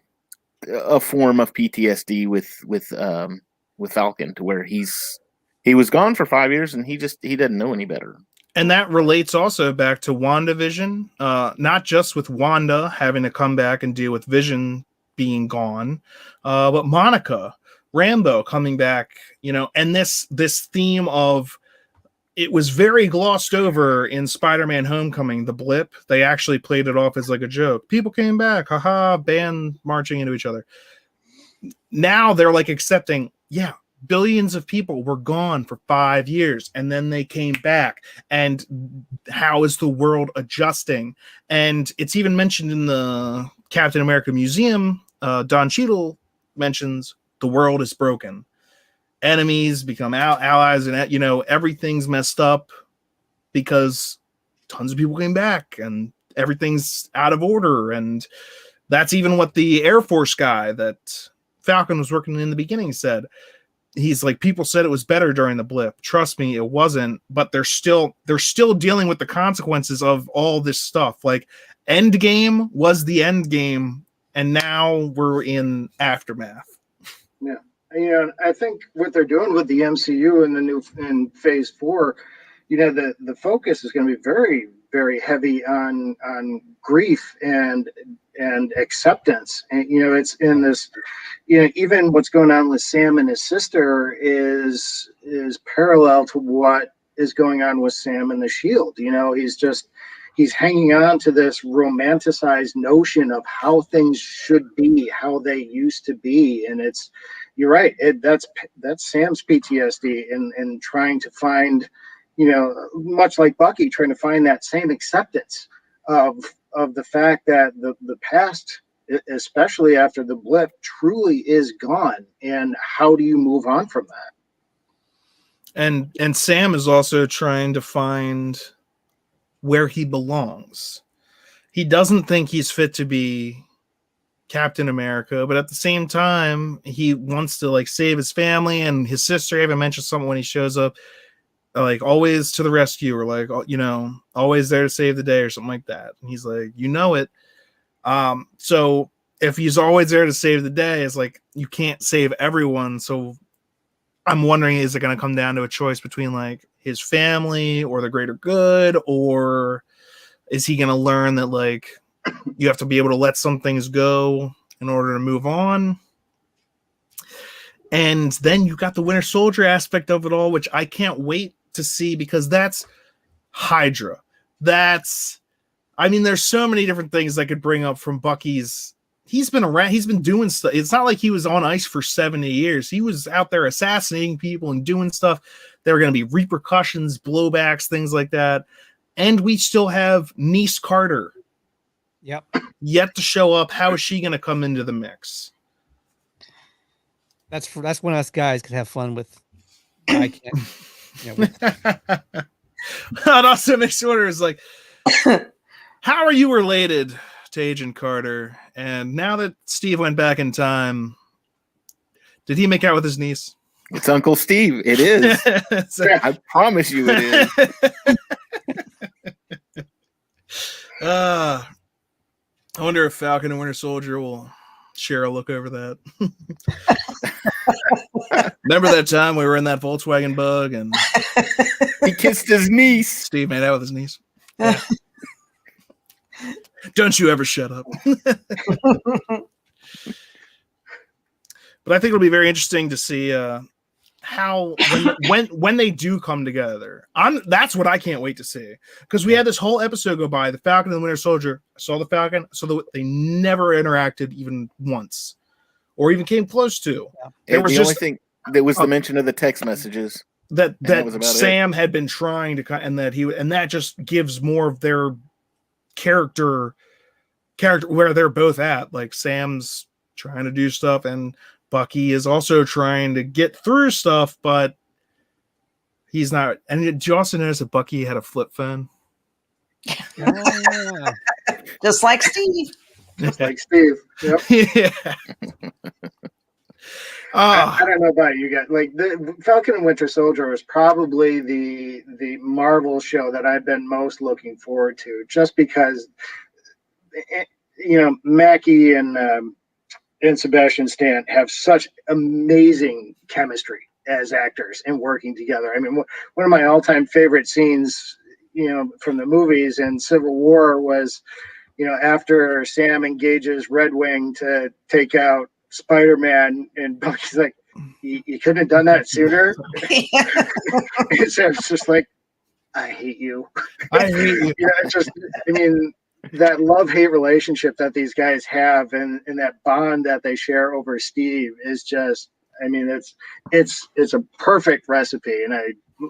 a form of PTSD with Falcon, to where he was gone for 5 years and he doesn't know any better. And that relates also back to WandaVision, not just with Wanda having to come back and deal with Vision being gone, but Monica Rambeau coming back, and this theme of, it was very glossed over in Spider-Man Homecoming, the blip. They actually played it off as like a joke. People came back, haha, band marching into each other. Now they're like accepting, yeah, billions of people were gone for 5 years and then they came back. And how is the world adjusting? And it's even mentioned in the Captain America Museum. Don Cheadle mentions the world is broken. Enemies become allies, and everything's messed up because tons of people came back and everything's out of order. And that's even what the Air Force guy that Falcon was working in the beginning said. He's like, people said it was better during the blip. Trust me, it wasn't. But they're still dealing with the consequences of all this stuff. Like, Endgame was the end game, and now we're in aftermath. Yeah. I think what they're doing with the MCU in Phase 4, the focus is going to be very, very heavy on grief and acceptance. And it's in this, even what's going on with Sam and his sister is parallel to what is going on with Sam and the Shield. He's hanging on to this romanticized notion of how things should be, how they used to be. And you're right. That's Sam's PTSD and trying to find, much like Bucky, trying to find that same acceptance of the fact that the past, especially after the blip, truly is gone. And how do you move on from that? And Sam is also trying to find where he belongs. He doesn't think he's fit to be Captain America, but at the same time, he wants to save his family and his sister. I even mentioned something when he shows up, like, always to the rescue, or always there to save the day, or something like that. And he's like, it. So if he's always there to save the day, it's like, you can't save everyone. So I'm wondering, is it going to come down to a choice between his family or the greater good, or is he going to learn that you have to be able to let some things go in order to move on? And then you got the Winter Soldier aspect of it all, which I can't wait to see, because that's Hydra. There's so many different things I could bring up from Bucky's. He's been around, he's been doing stuff. It's not like he was on ice for 70 years. He was out there assassinating people and doing stuff. There are going to be repercussions, blowbacks, things like that. And we still have Niece Carter. Yep. Yet to show up. How is she going to come into the mix? That's when us guys could have fun with. I can't. That also makes you wonder, is how are you related to Agent Carter? And now that Steve went back in time, Did he make out with his niece? It's Uncle Steve. It is. I promise you it is. I wonder if Falcon and Winter Soldier will share a look over that. Remember that time we were in that Volkswagen Bug and He kissed his niece. Steve made out with his niece? Yeah. Don't you ever shut up. But I think it'll be very interesting to see how when they do come together. That's what I can't wait to see, because we had this whole episode go by, the Falcon and the Winter Soldier. I saw the Falcon, so they never interacted even once, or even came close to. Yeah. There was the just only thing that was the mention of the text messages that was about Sam had been trying to, and that just gives more of their character where they're both at. Like Sam's trying to do stuff, and Bucky is also trying to get through stuff, but he's not. And did you also notice that Bucky had a flip phone? Yeah. Just like Steve. Just like Steve. Yep. Yeah. I don't know about you guys. Like the Falcon and Winter Soldier was probably the Marvel show that I've been most looking forward to, just because, Mackie and Sebastian Stan have such amazing chemistry as actors and working together. I mean, one of my all-time favorite scenes, from the movies in Civil War was, after Sam engages Red Wing to take out Spider-Man, and Bucky's like, you couldn't have done that sooner. And Sam's just like, I hate you. I hate you. It's just, that love-hate relationship that these guys have, and that bond that they share over Steve is just, it's a perfect recipe. And I,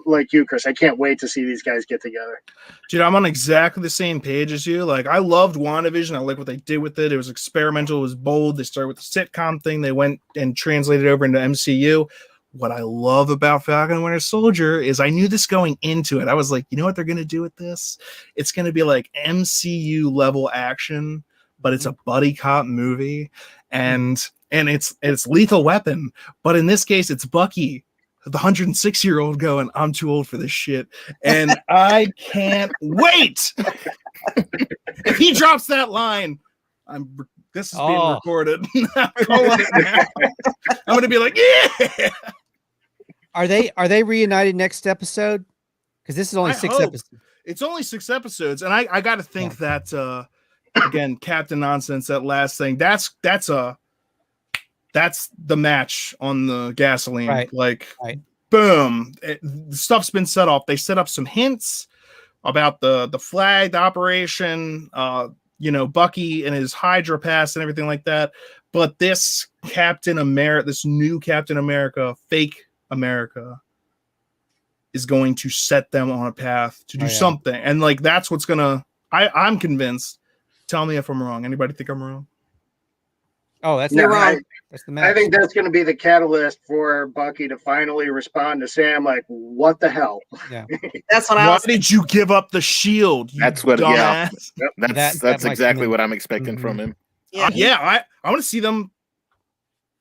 like you, Chris, I can't wait to see these guys get together. Dude, I'm on exactly the same page as you. Like, I loved WandaVision. I like what they did with it. It was experimental. It was bold. They started with the sitcom thing. They went and translated over into MCU. What I love about Falcon and Winter Soldier is I knew this going into it. I was like, you know what they're going to do with this? It's going to be like MCU level action, but it's a buddy cop movie. And it's Lethal Weapon. But in this case, it's Bucky, the 106-year-old going, I'm too old for this shit. And I can't wait. If he drops that line, this is being recorded. I'm calling it now. I'm going to be like, yeah. Are they reunited next episode? Because this is only 6 episodes. It's only 6 episodes, and I got to think that again, Captain Nonsense, that last thing, that's the match on the gasoline. Right. Like, right. Boom, the stuff's been set off. They set up some hints about the flag, the operation, Bucky and his Hydra pass and everything like that. But this new Captain America, fake America, is going to set them on a path to do something. And like, that's what's I'm convinced. Tell me if I'm wrong. Anybody think I'm wrong? Oh, that's You're wrong. That's the match. I think that's going to be the catalyst for Bucky to finally respond to Sam like, what the hell? Yeah. That's what Why did you give up the shield? That's what, dumbass? yeah. That's exactly what I'm expecting from him. Yeah. I want to see them.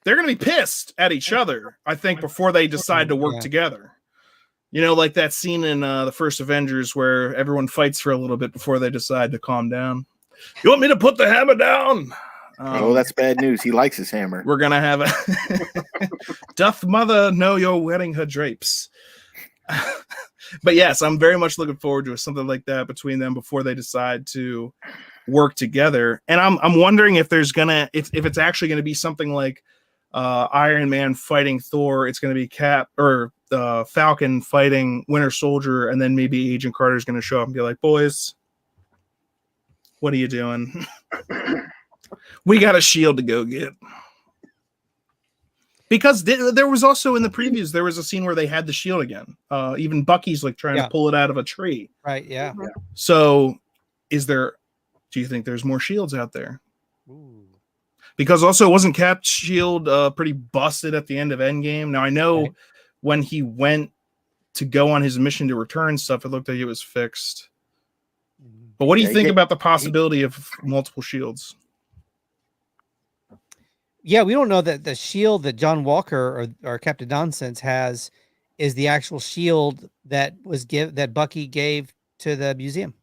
They're going to be pissed at each other, I think, before they decide to work together. Like that scene in the first Avengers where everyone fights for a little bit before they decide to calm down. You want me to put the hammer down? That's bad news. He likes his hammer. We're going to have a doth mother know you're wearing her drapes? But yes, I'm very much looking forward to something like that between them before they decide to work together. And I'm wondering if there's if it's actually going to be something like Iron Man fighting Thor. It's going to be Cap or Falcon fighting Winter Soldier, and then maybe Agent Carter's going to show up and be like, boys, what are you doing? We got a shield to go get. Because there was also in the previews, there was a scene where they had the shield again. Even Bucky's like trying to pull it out of a tree. Right, yeah. So do you think there's more shields out there? Ooh. Because also wasn't Cap's shield pretty busted at the end of Endgame? Now I know when he went to go on his mission to return stuff, it looked like it was fixed. But what do you think about the possibility of multiple shields? Yeah, we don't know that the shield that John Walker or Captain Nonsense has is the actual shield that that Bucky gave to the museum.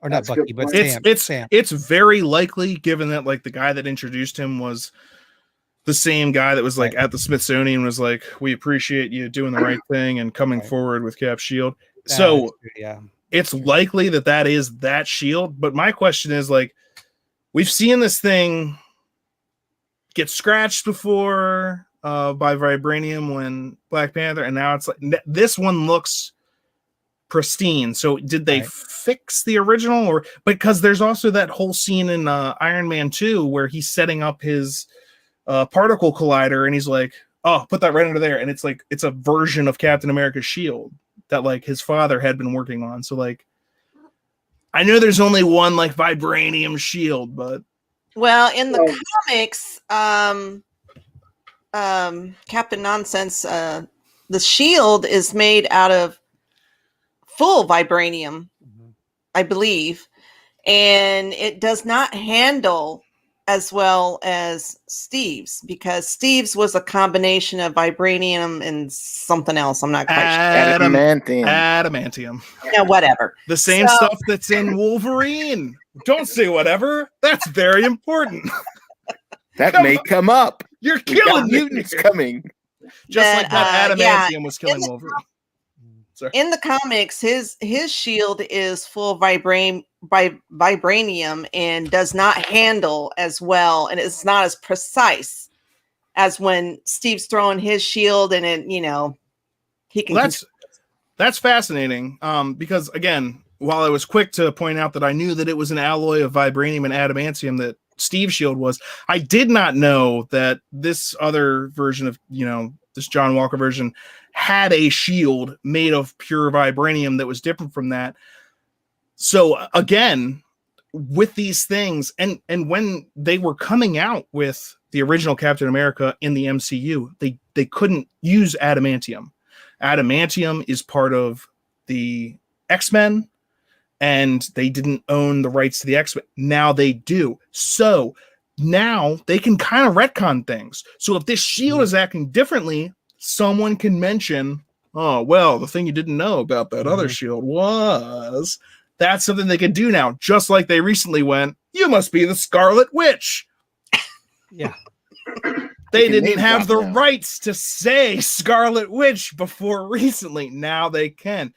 Or not That's a good Bucky, but point. Sam. It's very likely, given that like the guy that introduced him was the same guy that was like Right. at the Smithsonian, was like, we appreciate you doing the right thing and coming Right. forward with Cap shield. That's So true, yeah. it's likely that is that shield. But my question is, like, we've seen this thing get scratched before by vibranium when Black Panther, and now it's like this one looks pristine. So did they fix the original, or because there's also that whole scene in Iron Man 2 where he's setting up his particle collider and he's like, oh, put that right under there, and it's like it's a version of Captain America's shield that like his father had been working on. So like I know there's only one like vibranium shield, but Well, in the comics, Captain Nonsense, the shield is made out of full vibranium, I believe, and it does not handle as well as Steve's, because Steve's was a combination of vibranium and something else. I'm not quite sure. Adamantium. Yeah, whatever. The same stuff that's in Wolverine. Don't say whatever. That's very important. That may come up. You're killing me. Mutants coming. Just like that adamantium was killing Wolverine. Sorry. In the comics, his shield is full vibranium and does not handle as well, and it's not as precise as when Steve's throwing his shield, and it, he can. Well, that's fascinating. Because again, while I was quick to point out that I knew that it was an alloy of vibranium and adamantium that Steve's shield was, I did not know that this other version of this John Walker version had a shield made of pure vibranium that was different from that. So again, with these things, and when they were coming out with the original Captain America in the MCU, they couldn't use adamantium. Adamantium is part of the X-Men, and they didn't own the rights to the X-Men. Now they do. So now they can kind of retcon things. So if this shield is acting differently, someone can mention, oh, well, the thing you didn't know about that other shield was... That's something they can do now, just like they recently went, you must be the Scarlet Witch. Yeah. They didn't have the rights to say Scarlet Witch before recently. Now they can.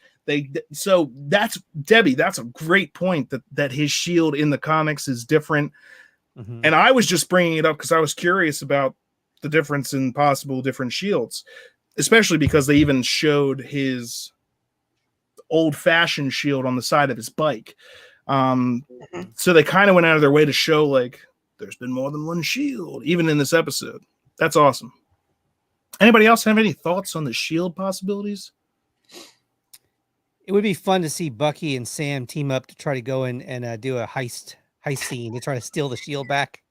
So that's Debbie. That's a great point that his shield in the comics is different. Mm-hmm. And I was just bringing it up because I was curious about the difference in possible different shields, especially because they even showed his old-fashioned shield on the side of his bike. So they kind of went out of their way to show like there's been more than one shield, even in this episode. That's awesome. Anybody else have any thoughts on the shield possibilities? It would be fun to see Bucky and Sam team up to try to go in and do a heist scene to try to steal the shield back.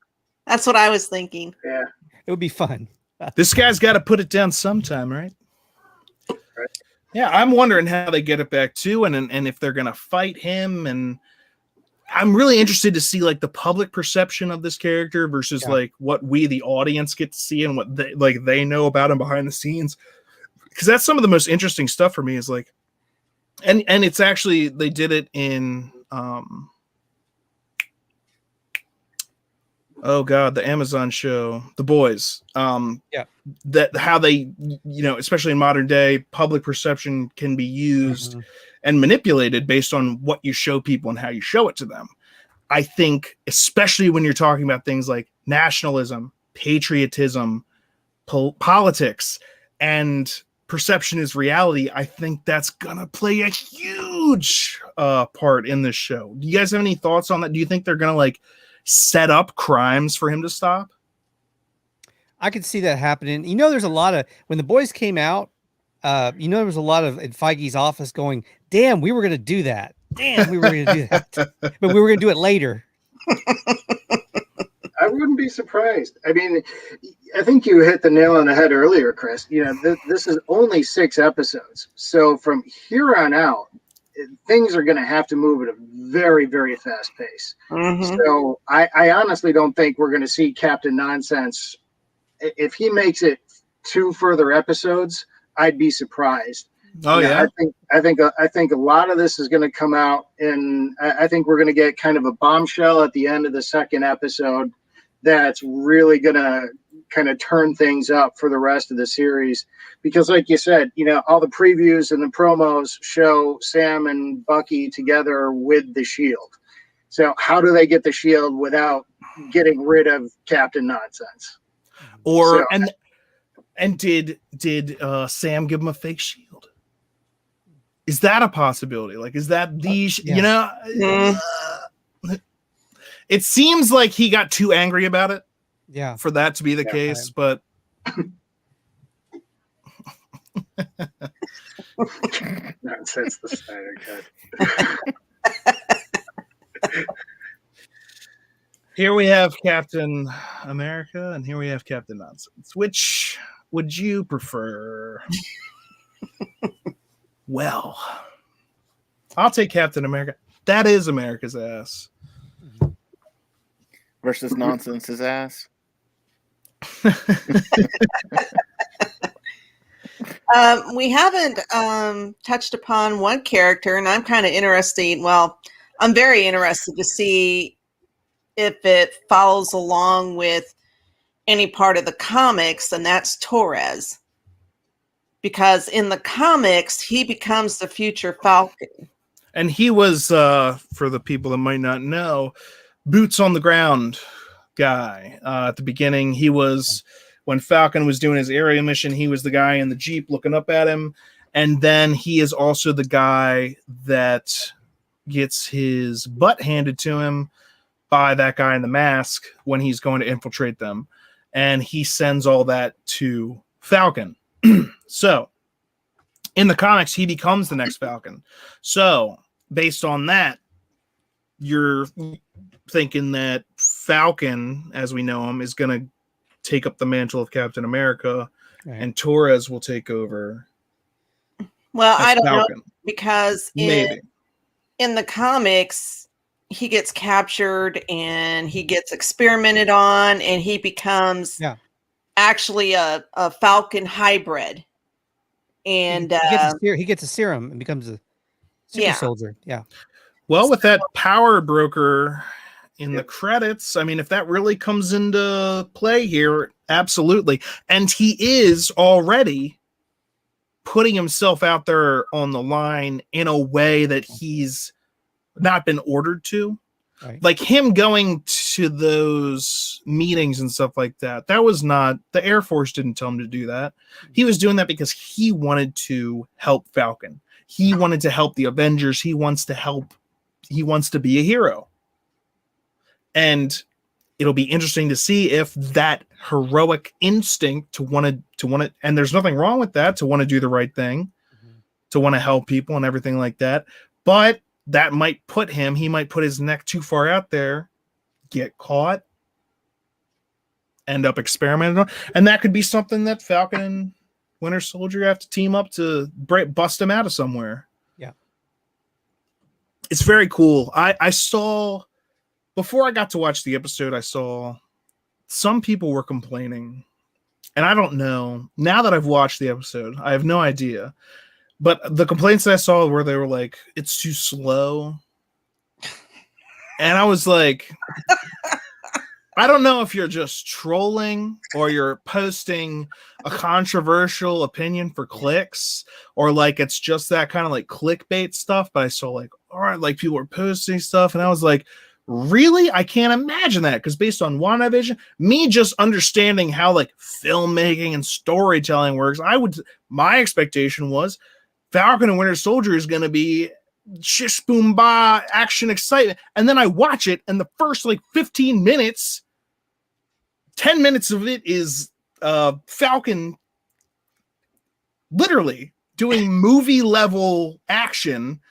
That's what I was thinking. Yeah, it would be fun. This guy's got to put it down sometime, right? Yeah, I'm wondering how they get it back too, and if they're gonna fight him. And I'm really interested to see like the public perception of this character versus like what we, the audience, get to see and what they know about him behind the scenes. Because that's some of the most interesting stuff for me. Is like, and it's actually they did it in oh god, the Amazon show, The Boys. That how they, especially in modern day, public perception can be used and manipulated based on what you show people and how you show it to them. I think, especially when you're talking about things like nationalism, patriotism, politics, and perception is reality, I think that's gonna play a huge part in this show. Do you guys have any thoughts on that? Do you think they're gonna like set up crimes for him to stop? I could see that happening. There's a lot of, when The Boys came out, there was a lot of in Feige's office going, damn, we were going to do that. Damn, we were going to do that. But we were going to do it later. I wouldn't be surprised. I mean, I think you hit the nail on the head earlier, Chris. This is only 6 episodes. So from here on out, things are going to have to move at a very, very fast pace. Mhm. So I honestly don't think we're going to see Captain Nonsense. If he makes it 2 further episodes, I'd be surprised. Oh yeah. I think a lot of this is going to come out, and I think we're going to get kind of a bombshell at the end of the second episode that's really going to kind of turn things up for the rest of the series. Because, like you said, all the previews and the promos show Sam and Bucky together with the Shield. So how do they get the Shield without getting rid of Captain Nonsense? Or and did Sam give him a fake shield? Is that a possibility? Like, is that the it seems like he got too angry about it. Yeah. For that to be the case, but Nonsense, the Snyder Cut. here we have Captain America, and here we have Captain Nonsense. Which would you prefer? Well, I'll take Captain America. That is America's ass. Versus Nonsense's ass. We haven't touched upon one character, and I'm kind of interested. Well, I'm very interested to see if it follows along with any part of the comics, and that's Torres. Because in the comics, he becomes the future Falcon. And he was, for the people that might not know, boots on the ground guy. At the beginning, he was, when Falcon was doing his area mission, he was the guy in the Jeep looking up at him. And then he is also the guy that gets his butt handed to him by that guy in the mask when he's going to infiltrate them. And he sends all that to Falcon. So, in the comics, he becomes the next Falcon. So, based on that, you're thinking that Falcon, as we know him, is going to take up the mantle of Captain America, Right. and Torres will take over. Well, as I don't Falcon. know, because Maybe. in the comics, he gets captured and he gets experimented on, and he becomes actually a Falcon hybrid. And he gets a serum and becomes a super soldier. Yeah. Well, with that power broker in the credits, I mean, if that really comes into play here, absolutely. And he is already putting himself out there on the line in a way that he's not been ordered to. Right. Like him going to those meetings and stuff like that. That was not, the Air Force didn't tell him to do that. He was doing that because he wanted to help Falcon. He wanted to help the Avengers. He wants to help. He wants to be a hero. And it'll be interesting to see if that heroic instinct to want to, and there's nothing wrong with that, to want to do the right thing, to want to help people and everything like that. But that might he might put his neck too far out there, get caught, end up experimenting on. And that could be something that Falcon and Winter Soldier have to team up to bust him out of somewhere. Yeah. It's very cool. I saw, before I got to watch the episode, I saw some people were complaining. And I don't know. Now that I've watched the episode, I have no idea. But the complaints that I saw were they were like, it's too slow. And I was like, I don't know if you're just trolling or you're posting a controversial opinion for clicks, or like it's just that kind of like clickbait stuff. But I saw like, all right, like people were posting stuff. And I was like, really? I can't imagine that. Because based on WandaVision, me just understanding how like filmmaking and storytelling works, my expectation was Falcon and Winter Soldier is going to be shish boom ba action excitement. And then I watch it, and the first like 15 minutes, 10 minutes of it is Falcon literally doing movie level action.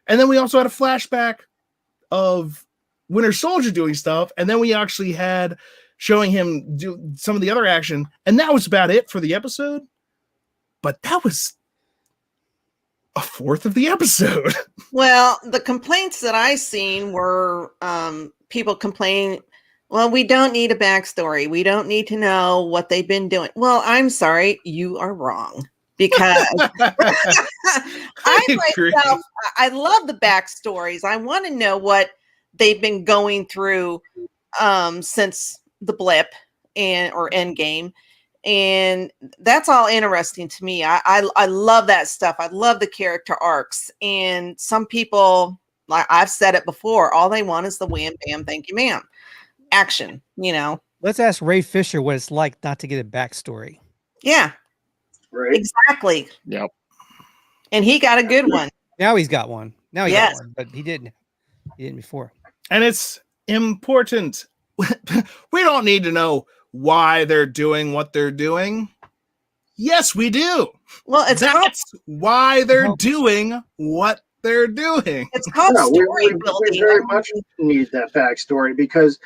And then we also had a flashback of Winter Soldier doing stuff. And then we actually had showing him do some of the other action. And that was about it for the episode. But that was a fourth of the episode. Well, the complaints that I seen were people complaining, well, we don't need a backstory. We don't need to know what they've been doing. Well, I'm sorry, you are wrong. Because I agree. myself, I love the backstories. I want to know what they've been going through since the blip or Endgame. And that's all interesting to me. I love that stuff. I love the character arcs. And some people, like I've said it before, all they want is the wham bam, thank you, ma'am. Action, Let's ask Ray Fisher what it's like not to get a backstory. Yeah, Right. exactly. Yep. And he got a good one. Now he's got one. Now he Yes. got one, but he didn't. He didn't before. And it's important. We don't need to know why they're doing what they're doing. Yes, we do. Well, That's why they're doing what they're doing. it's called No, story we building. very much need that backstory because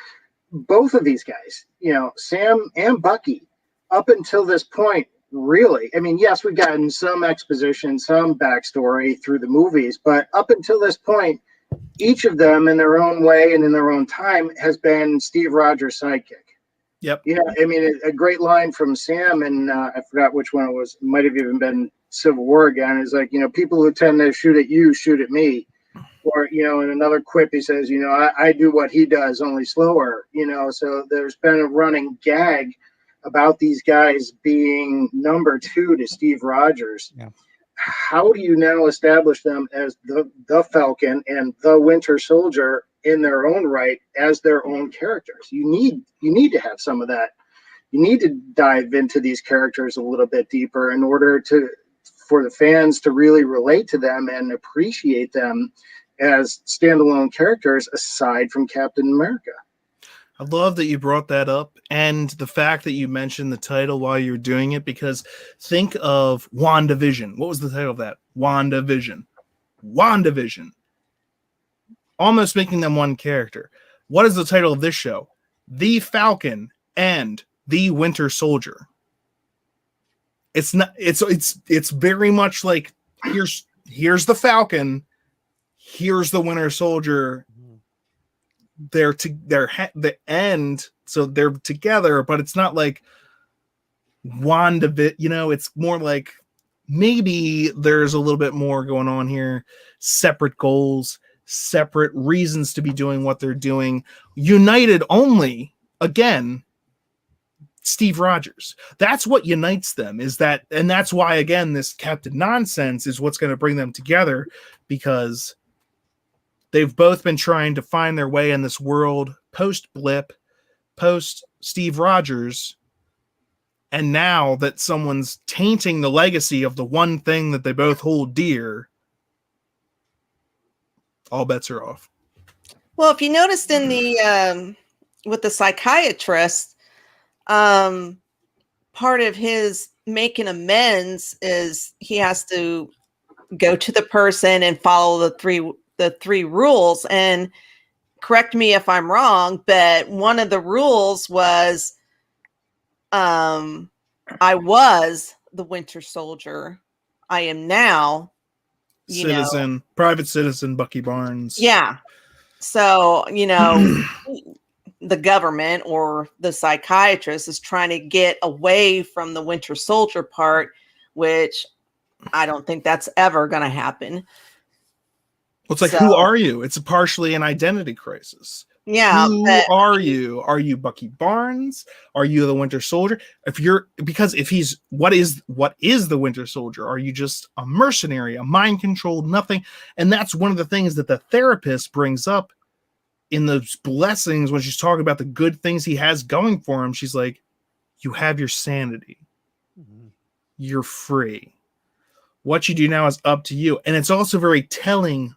both of these guys, Sam and Bucky, up until this point, really, I mean, yes, we've gotten some exposition, some backstory through the movies, but up until this point, each of them in their own way and in their own time has been Steve Rogers' sidekick. Yep. Yeah, I mean, a great line from Sam, and I forgot which one it was. It might have even been Civil War again. Is like, people who tend to shoot at you, shoot at me. Or, in another quip, he says, I do what he does, only slower. So there's been a running gag about these guys being number two to Steve Rogers. Yeah. How do you now establish them as the Falcon and the Winter Soldier in their own right as their own characters? You need to have some of that. You need to dive into these characters a little bit deeper in order for the fans to really relate to them and appreciate them as standalone characters aside from Captain America. I love that you brought that up and the fact that you mentioned the title while you're doing it, because think of WandaVision. What was the title of that? WandaVision. Almost making them one character. What is the title of this show? The Falcon and the Winter Soldier. It's not. It's very much like here's the Falcon, here's the Winter Soldier. They're the end, so they're together, but it's not like WandaVision. It's more like maybe there's a little bit more going on here. Separate goals, separate reasons to be doing what they're doing, united only, again, Steve Rogers. That's what unites them, and that's why, again, this Captain Nonsense is what's going to bring them together, because they've both been trying to find their way in this world post-blip, post-Steve Rogers, and now that someone's tainting the legacy of the one thing that they both hold dear, all bets are off. Well, if you noticed in the with the psychiatrist, part of his making amends is he has to go to the person and follow the three rules. And correct me if I'm wrong, but one of the rules was I was the Winter Soldier. I am now private citizen Bucky Barnes. Yeah. So, the government or the psychiatrist is trying to get away from the Winter Soldier part, which I don't think that's ever going to happen. Well, it's like, who are you? It's partially an identity crisis. Yeah. Who are you? Are you Bucky Barnes? Are you the Winter Soldier? If he's what is the Winter Soldier? Are you just a mercenary, a mind controlled nothing? And that's one of the things that the therapist brings up in those blessings when she's talking about the good things he has going for him. She's like, you have your sanity. Mm-hmm. You're free. What you do now is up to you. And it's also very telling.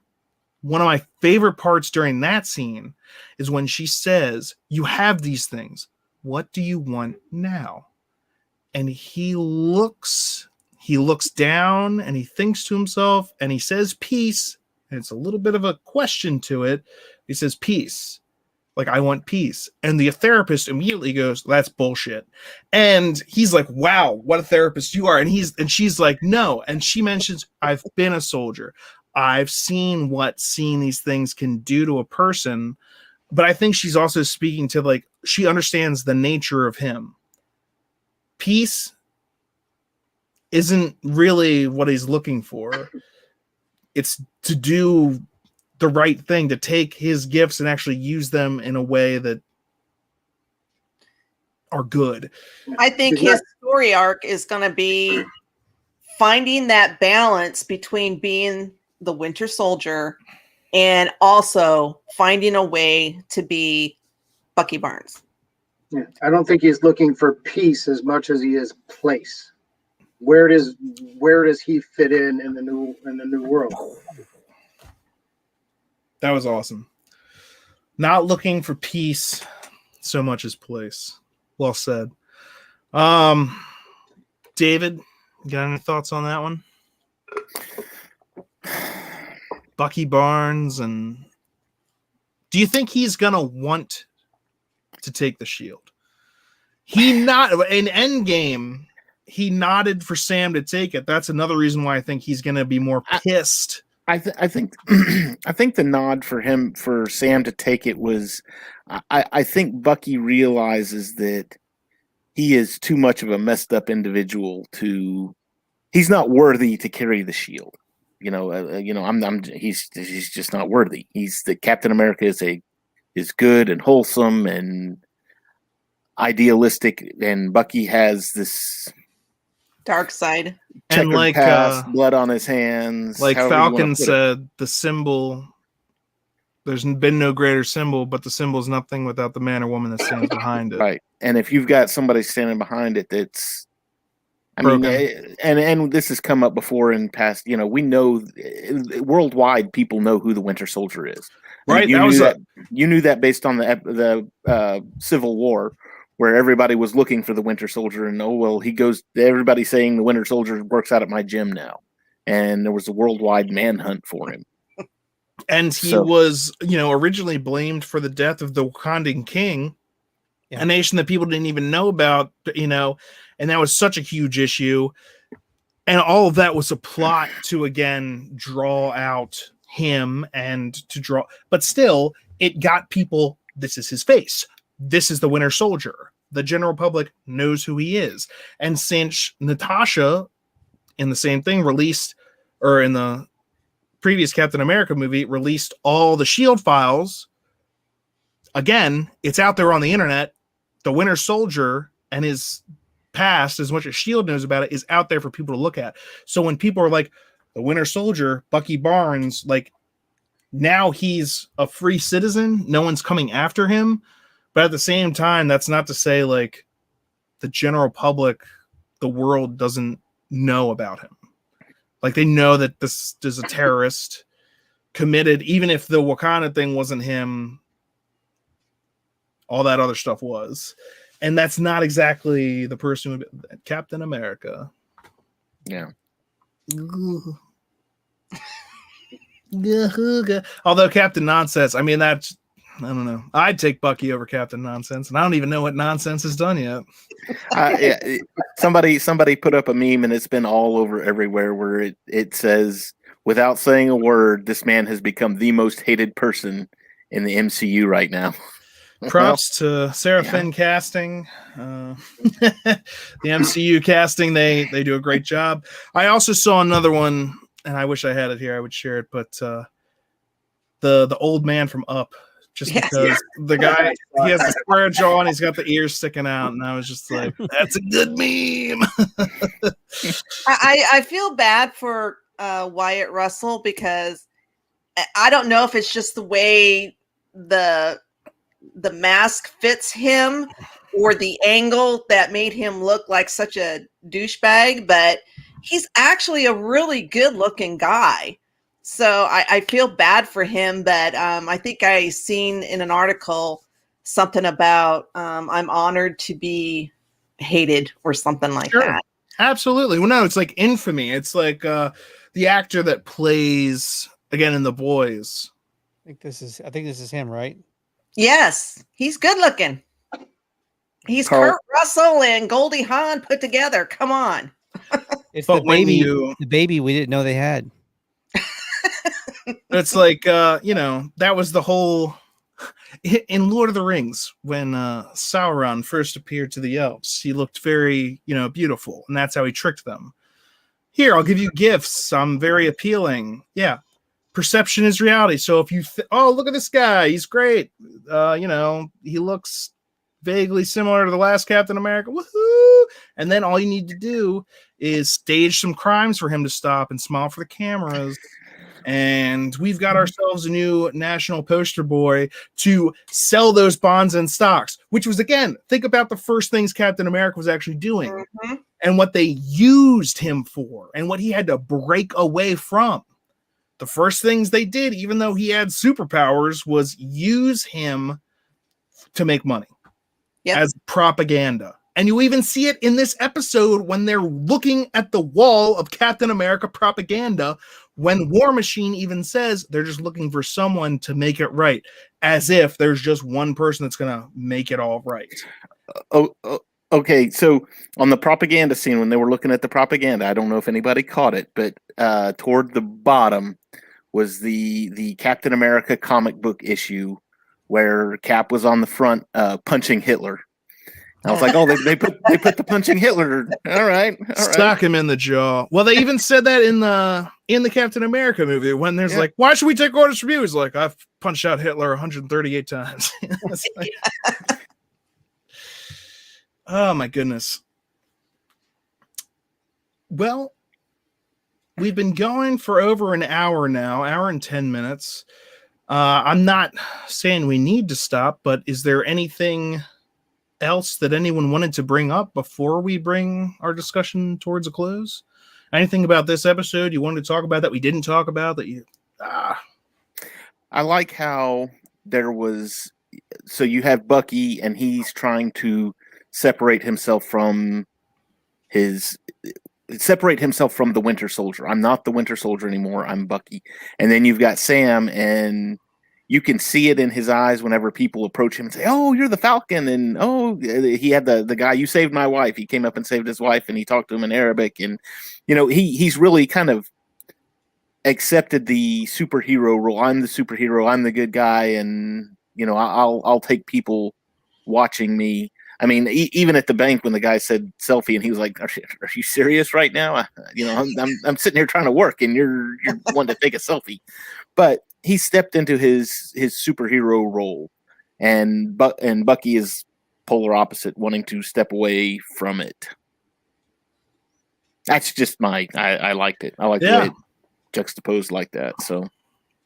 One of my favorite parts during that scene is when she says, you have these things. What do you want now? And he looks down and he thinks to himself and he says peace. And it's a little bit of a question to it. He says peace. Like, I want peace. And the therapist immediately goes, that's bullshit. And he's like, wow, what a therapist you are. And she's like, no. And she mentions, I've been a soldier. I've seen what seeing these things can do to a person. But I think she's also speaking to, like, she understands the nature of him. Peace isn't really what he's looking for. It's to do the right thing, to take his gifts and actually use them in a way that are good. I think his story arc is going to be finding that balance between being the Winter Soldier and also finding a way to be Bucky Barnes. Yeah. I don't think he's looking for peace as much as he is place. Where does he fit in the new world? That was awesome. Not looking for peace so much as place. Well said. David, you got any thoughts on that one? Bucky Barnes, and do you think he's gonna want to take the shield? In Endgame, he nodded for Sam to take it. That's another reason why I think he's gonna be more pissed. I think I think the nod for Sam to take it was I think Bucky realizes that he is too much of a messed up individual he's not worthy to carry the shield. He's just not worthy. The Captain America is good and wholesome and idealistic, and Bucky has this Dark side. And like past, blood on his hands. Like Falcon said, the symbol, there's been no greater symbol, but the symbol is nothing without the man or woman that stands behind it. Right. And if you've got somebody standing behind it that's and this has come up before in past, we know worldwide people know who the Winter Soldier is. Right. You knew that based on the Civil War, where everybody was looking for the Winter Soldier, and everybody's saying the Winter Soldier works out at my gym now. And there was a worldwide manhunt for him. And he was, originally blamed for the death of the Wakandan king, a nation that people didn't even know about, and that was such a huge issue. And all of that was a plot to, again, draw out him but still, it got people, this is his face. This is the Winter Soldier. The general public knows who he is. And since Natasha, in the same thing, in the previous Captain America movie, released all the SHIELD files, again, it's out there on the internet. The Winter Soldier and his past, as much as SHIELD knows about it, is out there for people to look at. So when people are like, the Winter Soldier, Bucky Barnes, like, now he's a free citizen. No one's coming after him. But at the same time, that's not to say, like, the general public, the world doesn't know about him. Like, they know that this is a terrorist committed, even if the Wakanda thing wasn't him, all that other stuff was. And that's not exactly the person who Captain America. Yeah. Although Captain Nonsense, I mean, that's, I don't know. I'd take Bucky over Captain Nonsense, and I don't even know what Nonsense has done yet. Somebody put up a meme, and it's been all over everywhere, where it says, without saying a word, this man has become the most hated person in the MCU right now. Props to Sarah Finn casting. The MCU casting, they do a great job. I also saw another one, and I wish I had it here. I would share it, but the old man from Up. Just because the guy, he has a square jaw and he's got the ears sticking out, and I was just like, that's a good meme. I feel bad for Wyatt Russell, because I don't know if it's just the way the mask fits him or the angle that made him look like such a douchebag, but he's actually a really good looking guy. So I feel bad for him, but I think I seen in an article something about I'm honored to be hated or something like that. Absolutely. Well, no, it's like infamy. It's like the actor that plays, again, in The Boys. I think this is him, right? Yes, he's good looking. He's Carl- Kurt Russell and Goldie Hawn put together. Come on. It's But the when baby. you- The baby we didn't know they had. It's like that was the whole in Lord of the Rings when Sauron first appeared to the elves. He looked very, beautiful, and that's how he tricked them. Here, I'll give you gifts. I'm very appealing. Yeah. Perception is reality. So if you look at this guy, he's great. He looks vaguely similar to the last Captain America. Woohoo! And then all you need to do is stage some crimes for him to stop and smile for the cameras. And we've got ourselves a new national poster boy to sell those bonds and stocks, which was, again, think about the first things Captain America was actually doing and what they used him for and what he had to break away from. The first things they did, even though he had superpowers, was use him to make money as propaganda. And you even see it in this episode when they're looking at the wall of Captain America propaganda, when War Machine even says they're just looking for someone to make it right, as if there's just one person that's going to make it all right. Okay, so on the propaganda scene, when they were looking at the propaganda, I don't know if anybody caught it, but toward the bottom was the Captain America comic book issue where Cap was on the front punching Hitler. I was like, oh, they put the punching Hitler. All right. Sock him in the jaw. Well, they even said that in the Captain America movie when there's like, why should we take orders from you? He's like, I've punched out Hitler 138 times. Like, oh my goodness. Well, we've been going for over an hour now, hour and 10 minutes. I'm not saying we need to stop, but is there anything else that anyone wanted to bring up before we bring our discussion towards a close? Anything about this episode you wanted to talk about that we didn't talk about that you I like how there was, so you have Bucky and he's trying to separate himself from the Winter Soldier. I'm not the Winter Soldier anymore. I'm Bucky. And then you've got Sam, and you can see it in his eyes whenever people approach him and say, oh, you're the Falcon. And, oh, he had the guy, you saved my wife. He came up and saved his wife, and he talked to him in Arabic. And, he's really kind of accepted the superhero role. I'm the superhero. I'm the good guy. And, I'll take people watching me. I mean, even at the bank when the guy said selfie, and he was like, "Are you serious right now? I'm sitting here trying to work, and you're wanting to take a selfie." But he stepped into his superhero role, and Bucky is polar opposite, wanting to step away from it. That's just I liked it. I like the way it juxtaposed like that. So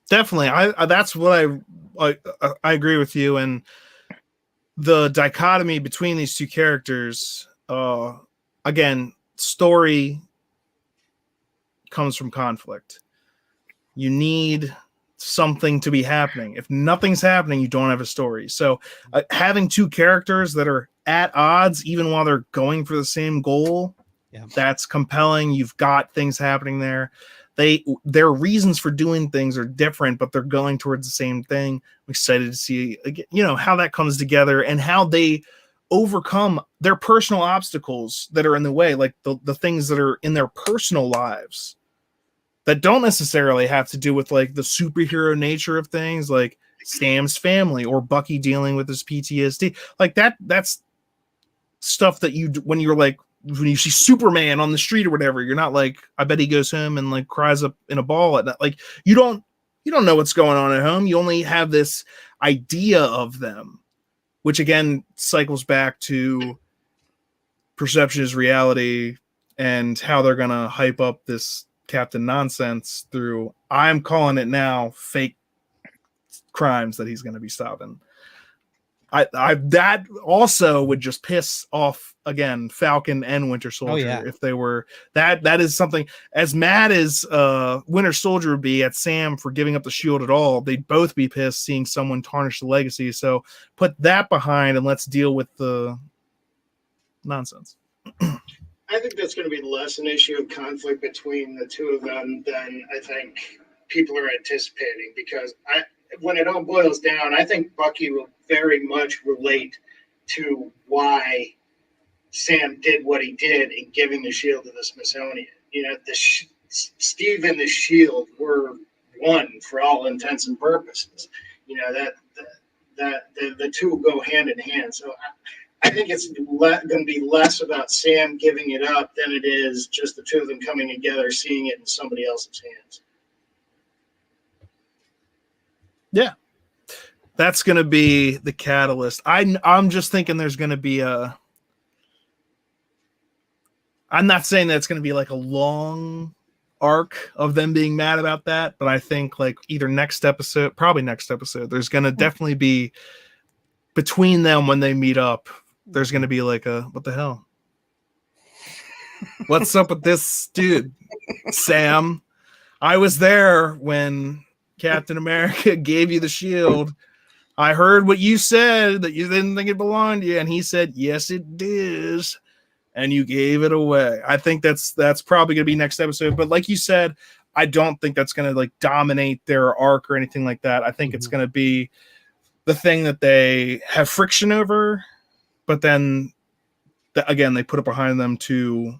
definitely, that's what I agree with you. And the dichotomy between these two characters, again, story comes from conflict. You need something to be happening. If nothing's happening, you don't have a story. So having two characters that are at odds, even while they're going for the same goal, that's compelling. You've got things happening there. Their reasons for doing things are different, but they're going towards the same thing. I'm excited to see, how that comes together and how they overcome their personal obstacles that are in the way, like the things that are in their personal lives that don't necessarily have to do with like the superhero nature of things, like Sam's family or Bucky dealing with his PTSD. Like that's stuff that when you're like, when you see Superman on the street or whatever, you're not like, I bet he goes home and like cries up in a ball at night. Like you don't know what's going on at home. You only have this idea of them, which again cycles back to perception is reality and how they're going to hype up this Captain nonsense through, I'm calling it now, fake crimes that he's going to be stopping. That also would just piss off again Falcon and Winter Soldier if they were that is something as mad as Winter Soldier would be at Sam for giving up the shield at all. They'd both be pissed seeing someone tarnish the legacy. So put that behind and let's deal with the nonsense. I think that's going to be less an issue of conflict between the two of them than I think people are anticipating, because when it all boils down, I think Bucky will very much relate to why Sam did what he did in giving the shield to the Smithsonian. You know, Steve and the shield were one for all intents and purposes. You know, the two go hand in hand. So I think it's going to be less about Sam giving it up than it is just the two of them coming together, seeing it in somebody else's hands. Yeah, that's going to be the catalyst. I'm just thinking there's going to be I'm not saying that it's going to be like a long arc of them being mad about that, but I think like either probably next episode, there's going to definitely be between them when they meet up. There's going to be like what the hell? What's up with this dude, Sam? I was there when Captain America gave you the shield. I heard what you said, that you didn't think it belonged to you, and he said, yes, it does, and you gave it away. I think that's probably going to be next episode, but like you said, I don't think that's going to like dominate their arc or anything like that. I think it's going to be the thing that they have friction over, but then again, they put it behind them to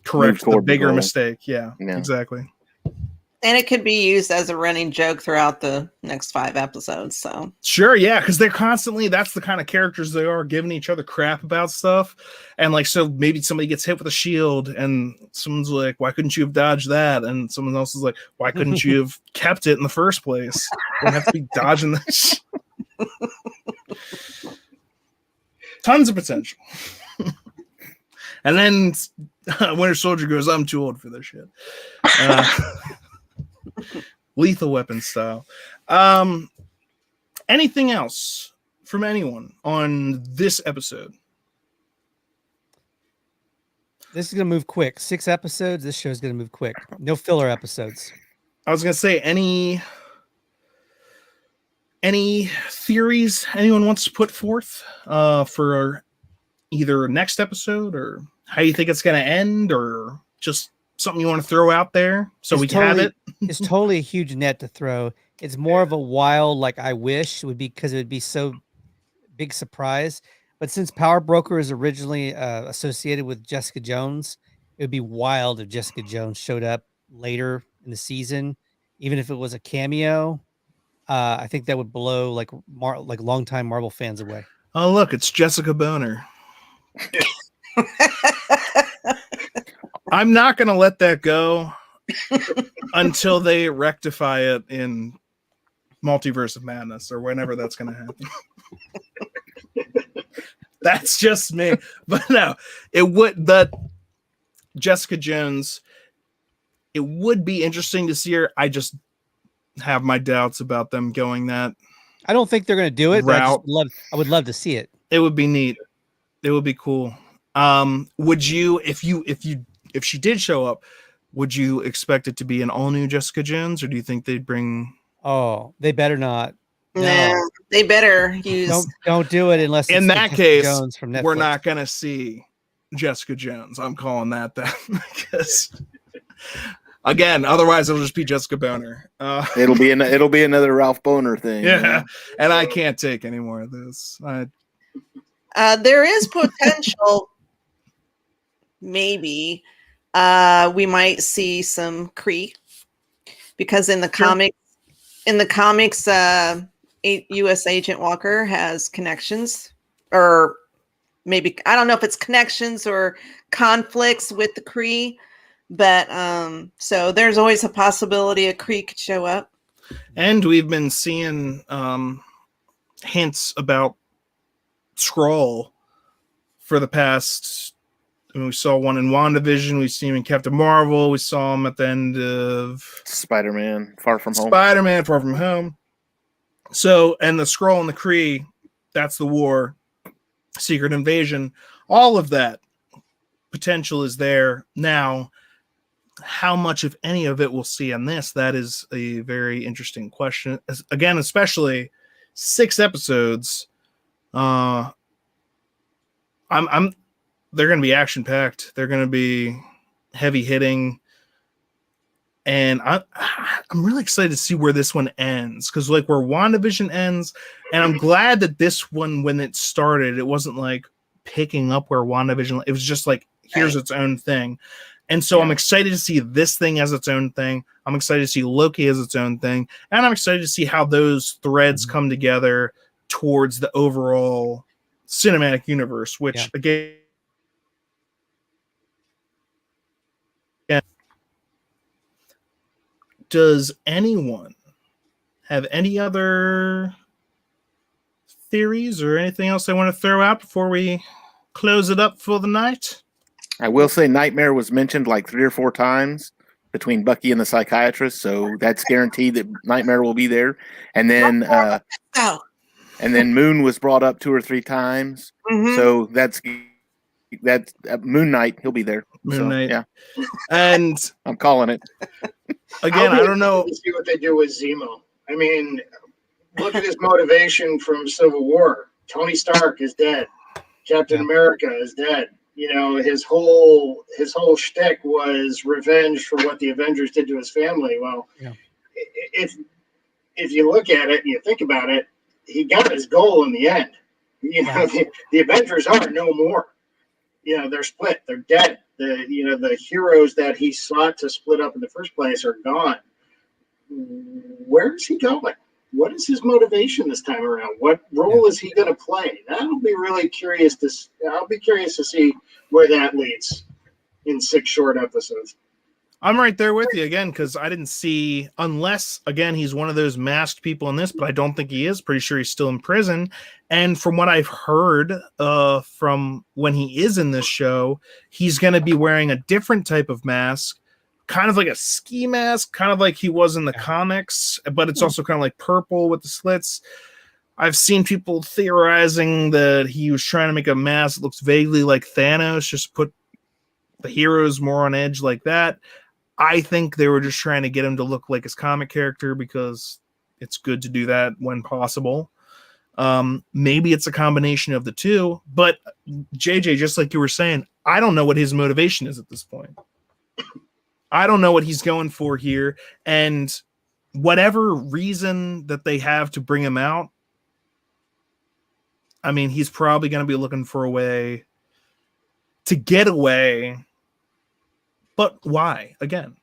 correct the bigger mistake. Yeah, exactly. And it could be used as a running joke throughout the next 5 episodes. So sure, yeah, because they're constantly, that's the kind of characters they are, giving each other crap about stuff. And like, so maybe somebody gets hit with a shield and someone's like, why couldn't you have dodged that? And someone else is like, why couldn't you have kept it in the first place? You don't have to be dodging this. Tons of potential. And then Winter Soldier goes, I'm too old for this shit. Lethal Weapon style. Anything else from anyone on this episode? This is going to move quick. 6 episodes. This show is going to move quick. No filler episodes. I was going to say, any theories anyone wants to put forth for either next episode, or how you think it's going to end, or just something you want to throw out there so we can have it? It's totally a huge net to throw. It's more of a wild, like I wish it would be, because it would be so big surprise. But since Power Broker is originally associated with Jessica Jones, it would be wild if Jessica Jones showed up later in the season, even if it was a cameo. I think that would blow like longtime Marvel fans away. Oh, look, it's Jessica Boner. I'm not going to let that go until they rectify it in Multiverse of Madness or whenever that's going to happen. That's just me. But no, Jessica Jones, it would be interesting to see her. I just have my doubts about them going that. I don't think they're going to do it, route. But I would love to see it. It would be neat. It would be cool. Would you, if she did show up, would you expect it to be an all new Jessica Jones, or do you think they'd bring? Oh, they better not. No, they better use. Don't do it unless in that case Jones from Netflix. We're not going to see Jessica Jones. I'm calling that because again, otherwise it'll just be Jessica Boner. It'll be another Ralph Boner thing. Yeah, and I can't take any more of this. There is potential. Maybe we might see some Kree, because in the comics, U.S. Agent Walker has connections, or maybe, I don't know if it's connections or conflicts with the Kree, but so there's always a possibility a Kree could show up. And we've been seeing hints about Skrull for the past. I mean, we saw one in WandaVision. We see him in Captain Marvel. We saw him at the end of Spider-Man: Far From Home. Spider-Man: Far From Home. So, and the Skrull and the Kree, that's the war, Secret Invasion. All of that potential is there. Now, how much, if any of it, we'll see on this, that is a very interesting question. Again, especially 6 episodes. They're going to be action packed. They're going to be heavy hitting. And I'm really excited to see where this one ends, because like where WandaVision ends, and I'm glad that this one, when it started, it wasn't like picking up where WandaVision. It was just like, here's its own thing. And so I'm excited to see this thing as its own thing. I'm excited to see Loki as its own thing, and I'm excited to see how those threads come together towards the overall cinematic universe. Which again. Does anyone have any other theories or anything else they want to throw out before we close it up for the night? I will say Nightmare was mentioned like 3 or 4 times between Bucky and the psychiatrist, so that's guaranteed that Nightmare will be there. And then Moon was brought up 2 or 3 times, so that's Moon Knight. He'll be there. Moon Knight, yeah. And I'm calling it. Again, I don't know. See what they do with Zemo. I mean, look at his motivation from Civil War. Tony Stark is dead. Captain America is dead. You know, his whole shtick was revenge for what the Avengers did to his family. Well, if you look at it and you think about it, he got his goal in the end. You know, the Avengers are no more. You know, they're split. They're dead. The heroes that he sought to split up in the first place are gone. Where is he going? What is his motivation this time around? What role is he going to play? That'll be really curious I'll be curious to see where that leads in 6 short episodes. I'm right there with you again, because I didn't see, unless, again, he's one of those masked people in this, but I don't think he is. Pretty sure he's still in prison. And from what I've heard from when he is in this show, he's going to be wearing a different type of mask, kind of like a ski mask, kind of like he was in the comics, but it's also kind of like purple with the slits. I've seen people theorizing that he was trying to make a mask that looks vaguely like Thanos, just put the heroes more on edge like that. I think they were just trying to get him to look like his comic character, because it's good to do that when possible. Maybe it's a combination of the two, but JJ, just like you were saying, I don't know what his motivation is at this point. I don't know what he's going for here, and whatever reason that they have to bring him out, I mean, he's probably going to be looking for a way to get away. But why? Again,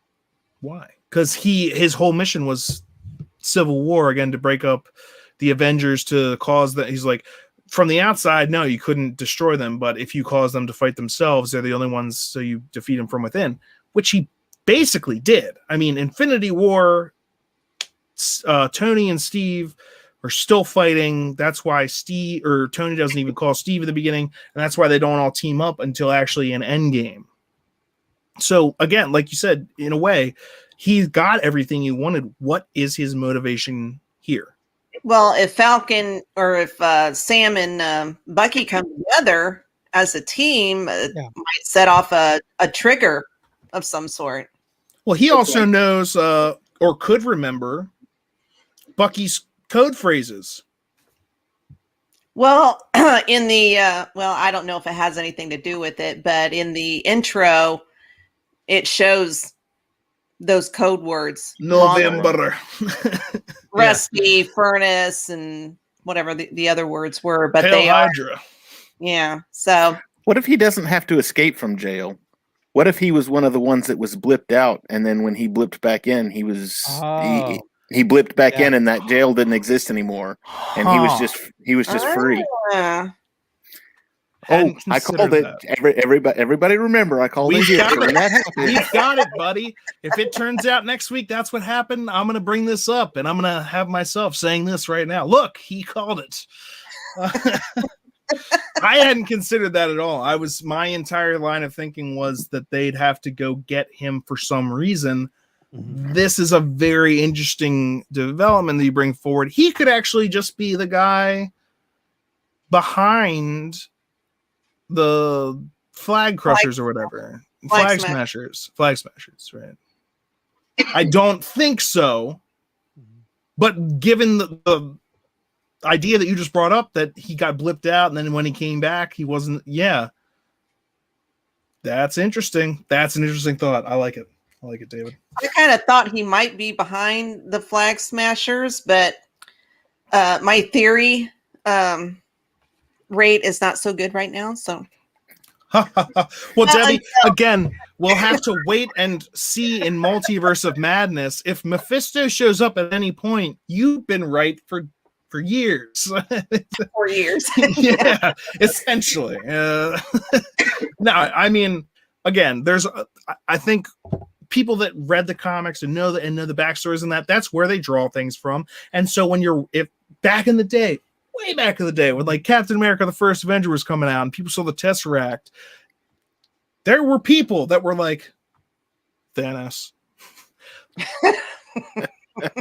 why? Because his whole mission was Civil War, again, to break up the Avengers, to cause that. He's like, from the outside, no, you couldn't destroy them, but if you cause them to fight themselves, they're the only ones, so you defeat them from within, which he basically did. I mean, Infinity War, Tony and Steve are still fighting. That's why Tony doesn't even call Steve at the beginning, and that's why they don't all team up until actually an Endgame. So again, like you said, in a way, he got everything he wanted. What is his motivation here? Well, if Falcon or if Sam and Bucky come together as a team, might set off a trigger of some sort. Well, he also knows or could remember Bucky's code phrases. Well, in the I don't know if it has anything to do with it, but in the intro, it shows those code words. November. Rusty, furnace, and whatever the other words were. But Hail Hydra. Yeah. So what if he doesn't have to escape from jail? What if he was one of the ones that was blipped out, and then when he blipped back in, he was he blipped back in, and that jail didn't exist anymore, and he was just free. I called it. Everybody remember, I called it when that happened. We've got it, buddy. If it turns out next week that's what happened, I'm going to bring this up, and I'm going to have myself saying this right now. Look, he called it. I hadn't considered that at all. My entire line of thinking was that they'd have to go get him for some reason. Mm-hmm. This is a very interesting development that you bring forward. He could actually just be the guy behind the flag crushers or whatever. Flag smashers, right? I don't think so. But given the idea that you just brought up, that he got blipped out, and then when he came back, he wasn't. Yeah, that's interesting. That's an interesting thought. I like it. I like it, David. I kind of thought he might be behind the Flag Smashers, but my theory rate is not so good right now. So, Well, Debbie, again, we'll have to wait and see in Multiverse of Madness if Mephisto shows up at any point. You've been right for years. 4 years. Yeah, essentially. No, I mean, again, I think people that read the comics and know the backstories and that's where they draw things from. And so if back in the day, way back in the day, when like Captain America: The First Avenger was coming out and people saw the Tesseract, there were people that were like, Thanos.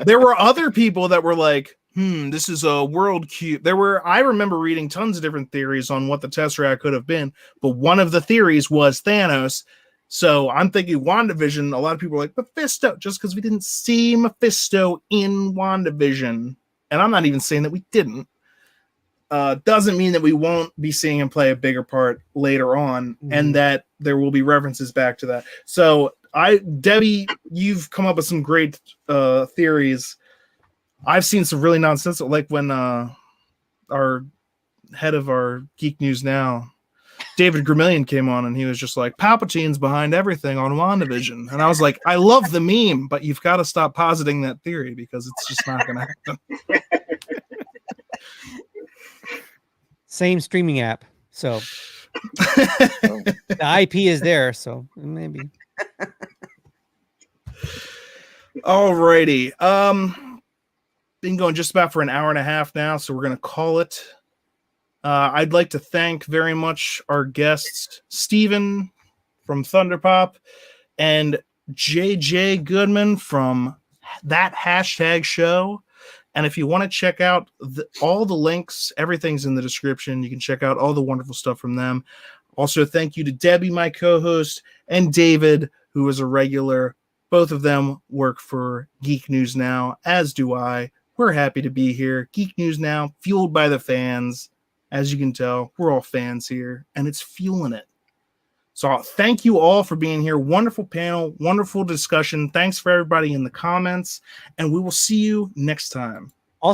There were other people that were like, this is a world cube. I remember reading tons of different theories on what the Tesseract could have been, but one of the theories was Thanos. So I'm thinking WandaVision, a lot of people are like, Mephisto, just because we didn't see Mephisto in WandaVision. And I'm not even saying that we didn't. Doesn't mean that we won't be seeing him play a bigger part later on, and that there will be references back to that. So Debbie, you've come up with some great theories. I've seen some really nonsensical, like when our head of our Geek News Now, David Gramillion, came on and he was just like, Palpatine's behind everything on WandaVision. And I was like, I love the meme, but you've got to stop positing that theory because it's just not going to happen. Same streaming app. So the IP is there. So maybe. Alrighty. Been going just about for an hour and a half now, so we're going to call it. I'd like to thank very much our guests, Steven from Thunderpop and JJ Goodman from That Hashtag Show. And if you want to check out all the links, everything's in the description. You can check out all the wonderful stuff from them. Also, thank you to Debbie, my co-host, and David, who is a regular. Both of them work for Geek News Now, as do I. We're happy to be here. Geek News Now, fueled by the fans. As you can tell, we're all fans here, and it's fueling it. So thank you all for being here. Wonderful panel, wonderful discussion. Thanks for everybody in the comments, and we will see you next time.